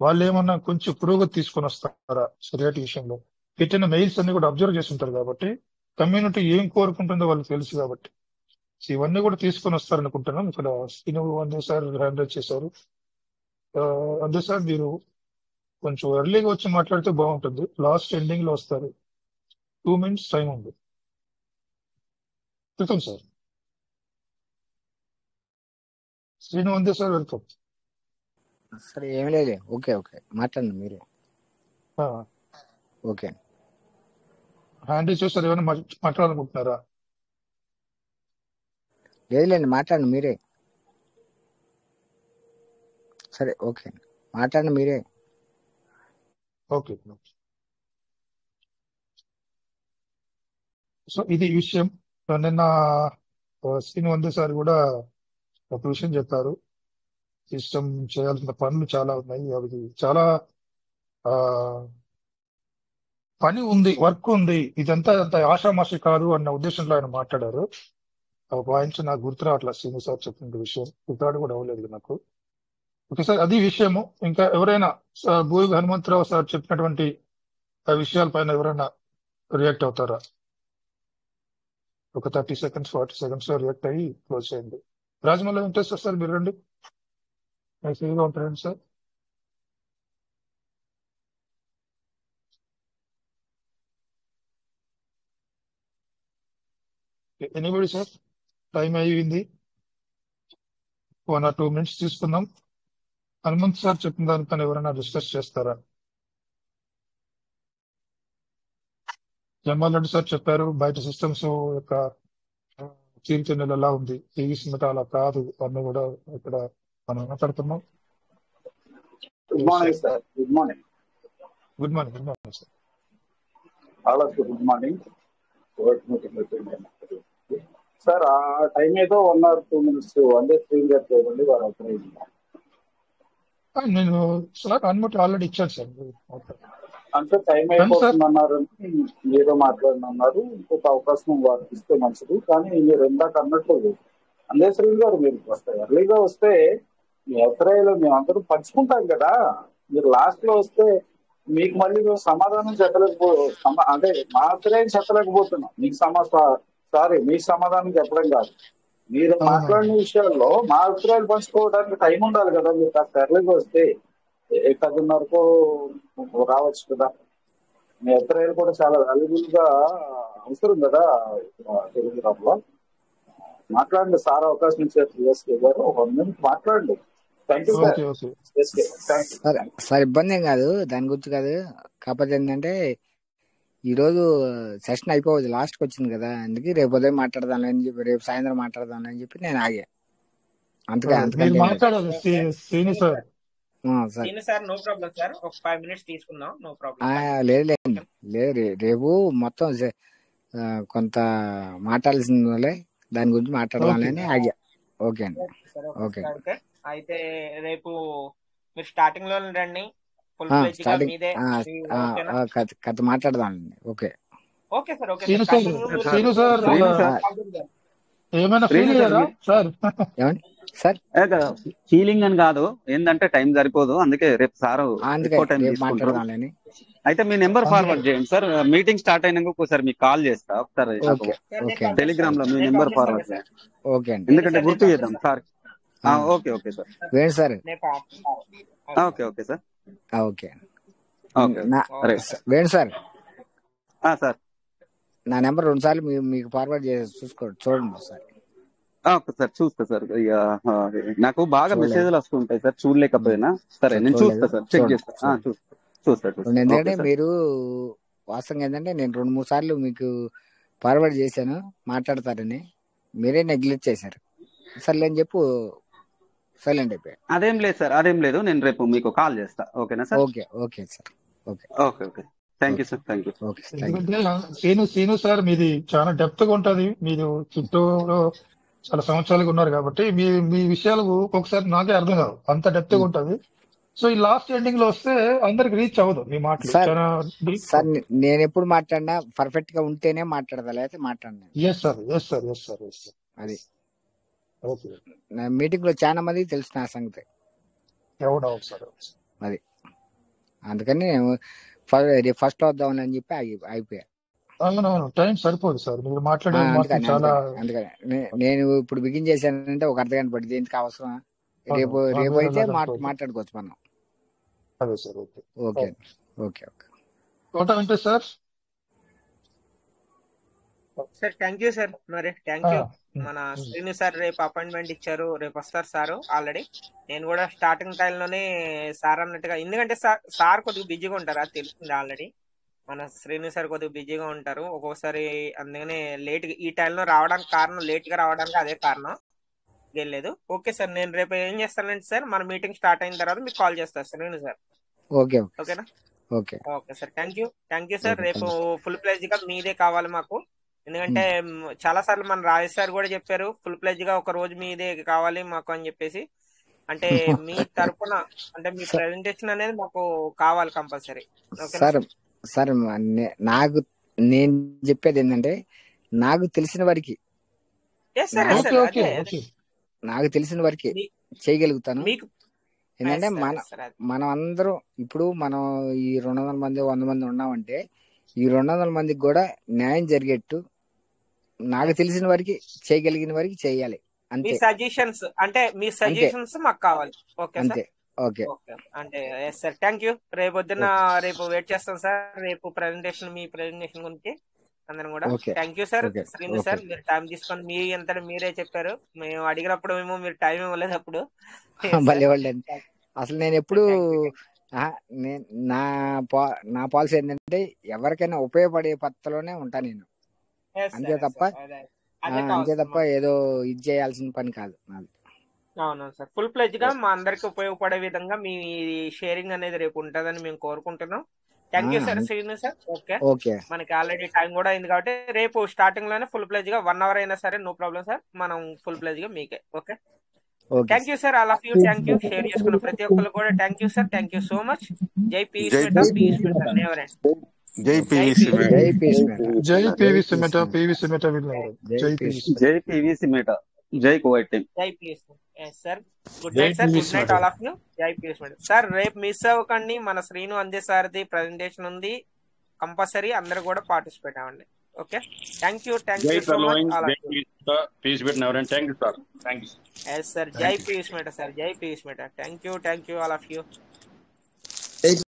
వాళ్ళు ఏమన్నా కొంచెం పురోగతి తీసుకొని వస్తారా రేటు విషయంలో, పెట్టిన మెయిల్స్ అన్ని కూడా అబ్జర్వ్ చేసి ఉంటారు కాబట్టి, కమ్యూనిటీ ఏం కోరుకుంటుందో వాళ్ళకి తెలుసు కాబట్టి ఇవన్నీ కూడా తీసుకొని వస్తారనుకుంటున్నాం. ఇక్కడ అందే సార్ హ్యాండ్ రైజ్ చేశారు. అందే సార్ మీరు కొంచెం ఎర్లీగా వచ్చి మాట్లాడితే బాగుంటుంది, లాస్ట్ ఎండింగ్ లో వస్తారు, 2 minutes టైం ఉంది. Welcome sir. Srinu Ande sir welcome. సరే ఏమి లేదు, ఓకే మాట్లాడండి మీరే. ఓకే, హ్యాండ్ రైజ్ చేస్తారు, ఏమైనా మాట్లాడాలనుకుంటున్నారా? లేదులేండి, మాట్లాడండి మీరే. సరే ఓకే, మాట్లాడండి మీరే. ఓకే, సో ఇది విషయం. నిన్న శ్రీను అందే సార్ కూడా ఒక విషయం చెప్పారు, సిస్టమ్ చేయాల్సిన పనులు చాలా ఉన్నాయి, అవి చాలా పని ఉంది, వర్క్ ఉంది, ఇదంతా ఆషామాషి కాదు అన్న ఉద్దేశంలో ఆయన మాట్లాడారు. ఆ పాయింట్స్ నాకు గుర్తు రావట్లేదు, శ్రీను సార్ చెప్పిన విషయం గుర్తురాడు కూడా అవ్వలేదు నాకు. ఓకే సార్, అది విషయము. ఇంకా ఎవరైనా భూమి హనుమంతరావు సార్ చెప్పినటువంటి విషయాల పైన ఎవరైనా రియాక్ట్ అవుతారా? ఒక 30 seconds 40 seconds లో రియాక్ట్ అయ్యి క్లోజ్ చేయండి. రాజమౌళి వెంకటేశ్వర సార్ మీరు రండి, ఫ్రీగా ఉంటారండి సార్. ఎనీబడి సార్, టైం అయ్యింది, 1 or 2 minutes తీసుకుందాం. హనుమంత్ సార్ చెప్పిన దానిపైన ఎవరైనా డిస్కస్ చేస్తారా? జమాల్ రెడ్డి సార్ చెప్పారు బయట సిస్టమ్స్ యొక్క తీరుతెన్నులు ఎలా ఉంది, పీవీసీ మెటా అలా కాదు అన్నీ కూడా ఇక్కడ మనం మాట్లాడుతున్నాం. Good morning sir. Good morning. Good morning sir. All of you good morning sir. ఆ టైం ఏదో 1 or 2 minutes వందే స్క్రీన్ గారు చూడండి, వారు అవుతారు. నేను సార్ అనుమతి ఆల్రెడీ ఇచ్చాను సార్. అంటే టైం అయిపోతుందన్నారని మీతో మాట్లాడినన్నారు, ఇంకొక అవకాశం వారికి ఇస్తే మంచిది. కానీ మీరు ఇందాక అన్నట్టు అందే శ్రీన్ గారు మీరు వస్తాయి ఎర్లీగా వస్తే మీ అభిప్రాయాలు మేమందరూ పంచుకుంటాం కదా, మీరు లాస్ట్ లో వస్తే మీకు మళ్ళీ మేము సమాధానం అంటే మా అభిప్రాయం చెప్పలేకపోతున్నాం, మీకు మీకు సమాధానం చెప్పడం కాదు, మీరు మాట్లాడిన విషయాల్లో మా అభిప్రాయాలు పంచుకోవడానికి టైం ఉండాలి కదా. మీరు కాస్త ఎర్లీగా వస్తే 10:30కు రావచ్చు కదా. మీ అభిప్రాయాలు కూడా చాలా వాల్యుబుల్ గా అవసరం కదా తెలుగు రాములో. మాట్లాడండి సార్, అవకాశం ఇచ్చారు, 1 minute మాట్లాడండి. Thank you sir. సార్ ఇబ్బంది ఏం కాదు, దాని గురించి కాదు. కాకపోతే ఏంటంటే ఈరోజు సెషన్ అయిపోవచ్చు, లాస్ట్కి వచ్చింది కదా, అందుకే రేపు ఉదయం మాట్లాడదాం అని చెప్పి, రేపు సాయంత్రం మాట్లాడదాం అని చెప్పి నేను ఆగా. మీరు అంతకంటే ఏం లేదు. మాట్లాడాలి Srinu sir. Sir sir no problem sir, ఒక 5 minutes తీసుకుందాం, నో ప్రాబ్లం. లేదు రేపు మొత్తం కొంత మాట్లాడాల్సింది వల్లే దాని గురించి మాట్లాడదామని ఆగా. ఓకే అండి. ఓకే అయితే రేపు మీరు స్టార్టింగ్ లో రండి, ఫుల్ ఫ్లెడ్జ్ గా మీదే కథ మాట్లాడదామండి. Okay okay sir. Okay Srinu sir ఏమైనా ఫీల్ అయ్యారా సార్? ఏమండి సార్? ఫీలింగ్ అని కాదు, ఏంటంటే టైం సరిపోదు, అందుకే రేపు సార్ ఎక్కువ టైం తీసుకుంటారు. అయితే మీ నెంబర్ ఫార్వర్డ్ చేయండి సార్, మీటింగ్ స్టార్ట్ అయినాక ఒకసారి మీకు కాల్ చేస్తా, ఒకసారి టెలిగ్రామ్ లో మీ నెంబర్ ఫార్వర్డ్ చేయండి. ఓకే అండి, ఎందుకంటే గుర్తు చేద్దాం సార్. Okay okay sir. వేయండి sir. Okay okay sir. Okay వేయండి సార్. సార్ నా నెంబర్ 2 సార్లు మీకు ఫార్వర్డ్ చేసి చూడండి సార్. ఓకే సార్, చూస్తా సార్. నాకు బాగా మెసేజ్లు వస్తుంటాయి సార్, చూడలేకపోయినా సరే నేను చూస్తా సార్, చెక్ చేస్తా. చూస్తా. ఎందుకంటే మీరు వాస్తవంగా ఏంటంటే నేను 2-3 సార్లు మీకు ఫార్వర్డ్ చేశాను మాట్లాడతారని, మీరే నెగ్లెక్ట్ చేశారు. సర్లే అని చెప్పు సైలెంట్ అయిపోయారు. అదేం లేదు సార్, అదేం లేదు, నేను రేపు మీకు కాల్ చేస్తా. ఓకేనా sir? Okay sir. Okay thank you sir. Thank you. ఎందుకంటే శ్రీను సార్ మీది చాలా డెప్త్ గా ఉంటది, మీరు చుట్టూలో చాలా సంవత్సరాలుగా ఉన్నారు కాబట్టి మీ విషయాలు ఒక్కొక్కసారి నాకే అర్థం కావు, అంత డెప్త్ గా ఉంటది. సో ఈ లాస్ట్ ఎండింగ్ లో వస్తే అందరికి రీచ్ అవ్వదు మీ మాటలు. సార్ నేను ఎప్పుడు మాట్లాడినా పర్ఫెక్ట్ గా ఉంటేనే మాట్లాడదా, లేకపోతే మాట్లాడినా. Yes sir. అది మీటింగ్ లో చాలా మంది తెలుసు నా సంగతి. అవునవును సార్. అది అందుకని నేను ఫస్ట్ వద్దామని అని చెప్పి అయిపోయా. అవునవును, టైం సరిపోదు సార్, మీరు మాట్లాడే చాలా. అందుకని నేను ఇప్పుడు బిగిన్ చేశానంటే ఒక అర్ధగంట పడింది, ఎందుకు అవసరం? రేపు అయితే మాట్లాడుకోవచ్చు మనం. అదే sir. Okay sir. Sir thank you sir. మరి థ్యాంక్ యూ. మన శ్రీను సార్ రేపు అపాయింట్మెంట్ ఇచ్చారు, రేపు వస్తారు సార్. ఆల్రెడీ నేను కూడా స్టార్టింగ్ టైంలోనే సార్ అన్నట్టుగా, ఎందుకంటే సార్ కొద్దిగా బిజీగా ఉంటారు, అది తెలిసింది ఆల్రెడీ. మన శ్రీను సార్ కొద్దిగా బిజీగా ఉంటారు ఒక్కొక్కసారి, అందుకనే లేట్ ఈ టైంలో రావడానికి కారణం, లేట్ గా రావడానికి అదే కారణం, వెళ్ళలేదు. ఓకే సార్, నేను రేపు ఏం చేస్తానంటే సార్, మన మీటింగ్ స్టార్ట్ అయిన తర్వాత మీకు కాల్ చేస్తాను శ్రీను సార్. ఓకేనా? Okay sir. Thank you sir. రేపు ఫుల్ ప్లేజ్ గా మీదే కావాలి మాకు, ఎందుకంటే చాలా సార్లు మన రాజేష్ సార్ కూడా చెప్పారు, ఫుల్ ప్లేజ్ గా ఒక రోజు మీదే కావాలి మాకు అని చెప్పేసి. అంటే మీ తరపున అంటే మీ ప్రెజెంటేషన్ అనేది మాకు కావాలి కంపల్సరీ. సార్ నాకు నేను చెప్పేది ఏంటంటే, నాకు తెలిసిన వరకు చేయగలుగుతాను. ఎందుకంటే మనం అందరం ఇప్పుడు మనం ఈ 200 మంది 100 మంది ఉన్నామంటే, ఈ 200 మందికి కూడా న్యాయం జరిగేట్టు నాకు తెలిసిన వరకు చేయగలిగిన వరకు చేయాలి. అంతే. సజెషన్స్ అంటే మీ సజెషన్స్ మాకు కావాలి. అంతే. ఓకే అంటే ఎస్ సార్. Thank you. రేపు వెయిట్ చేస్తాం సార్, రేపు ప్రెజెంటేషన్ మీ ప్రెజెంటేషన్ గురించి అందరం కూడా. Thank you sir. Srinu sir మీరు టైం తీసుకొని మీ అంతటా మీరే చెప్పారు, మేము అడిగినప్పుడు ఏమో మీరు టైం ఇవ్వలేదు. అప్పుడు అసలు నేను ఎప్పుడు నా పాలసీ ఏంటంటే, ఎవరికైనా ఉపయోగపడే పద్ధతిలోనే ఉంటా నేను, అంతే తప్ప ఏదో ఇది చేయాల్సిన పని కాదు నాది. అవును సార్, ఫుల్ ప్లెజ్ గా మా అందరికి ఉపయోగపడే విధంగా మీ షేరింగ్ అనేది రేపు ఉంటుందని మేము కోరుకుంటున్నాం. Thank you sir. Srinu sir. Okay, మనకి ఆల్రెడీ టైం కూడా అయింది కాబట్టి రేపు స్టార్టింగ్ లోనే ఫుల్ ప్లెజ్ గా 1 hour అయినా సరే నో ప్రాబ్లం సార్, మనం ఫుల్ ప్లెజ్ గా మీకే. Okay, thank you sir. All of you thank you. Share చేసుకున్న ప్రతి ఒక్కరు కూడా thank you sir. Thank you so much. జై పీవీసీ మెటా. జై పీవీసీ మెటా. జై కువైట్ టీమ్. జై PVC. Sir good night sir. Good night all of you. జై PVC meta sir. రేపు మిస్ అవ్వకండి, మన శ్రీను అందే సార్ది ప్రెజెంటేషన్ ఉంది, కంపల్సరీ అందరూ కూడా పార్టిసిపేట్ అవ్వండి. Okay, thank you so much. Sir జై పీవీసీ మెటా సార్. జై PVC meta. Thank you all of you.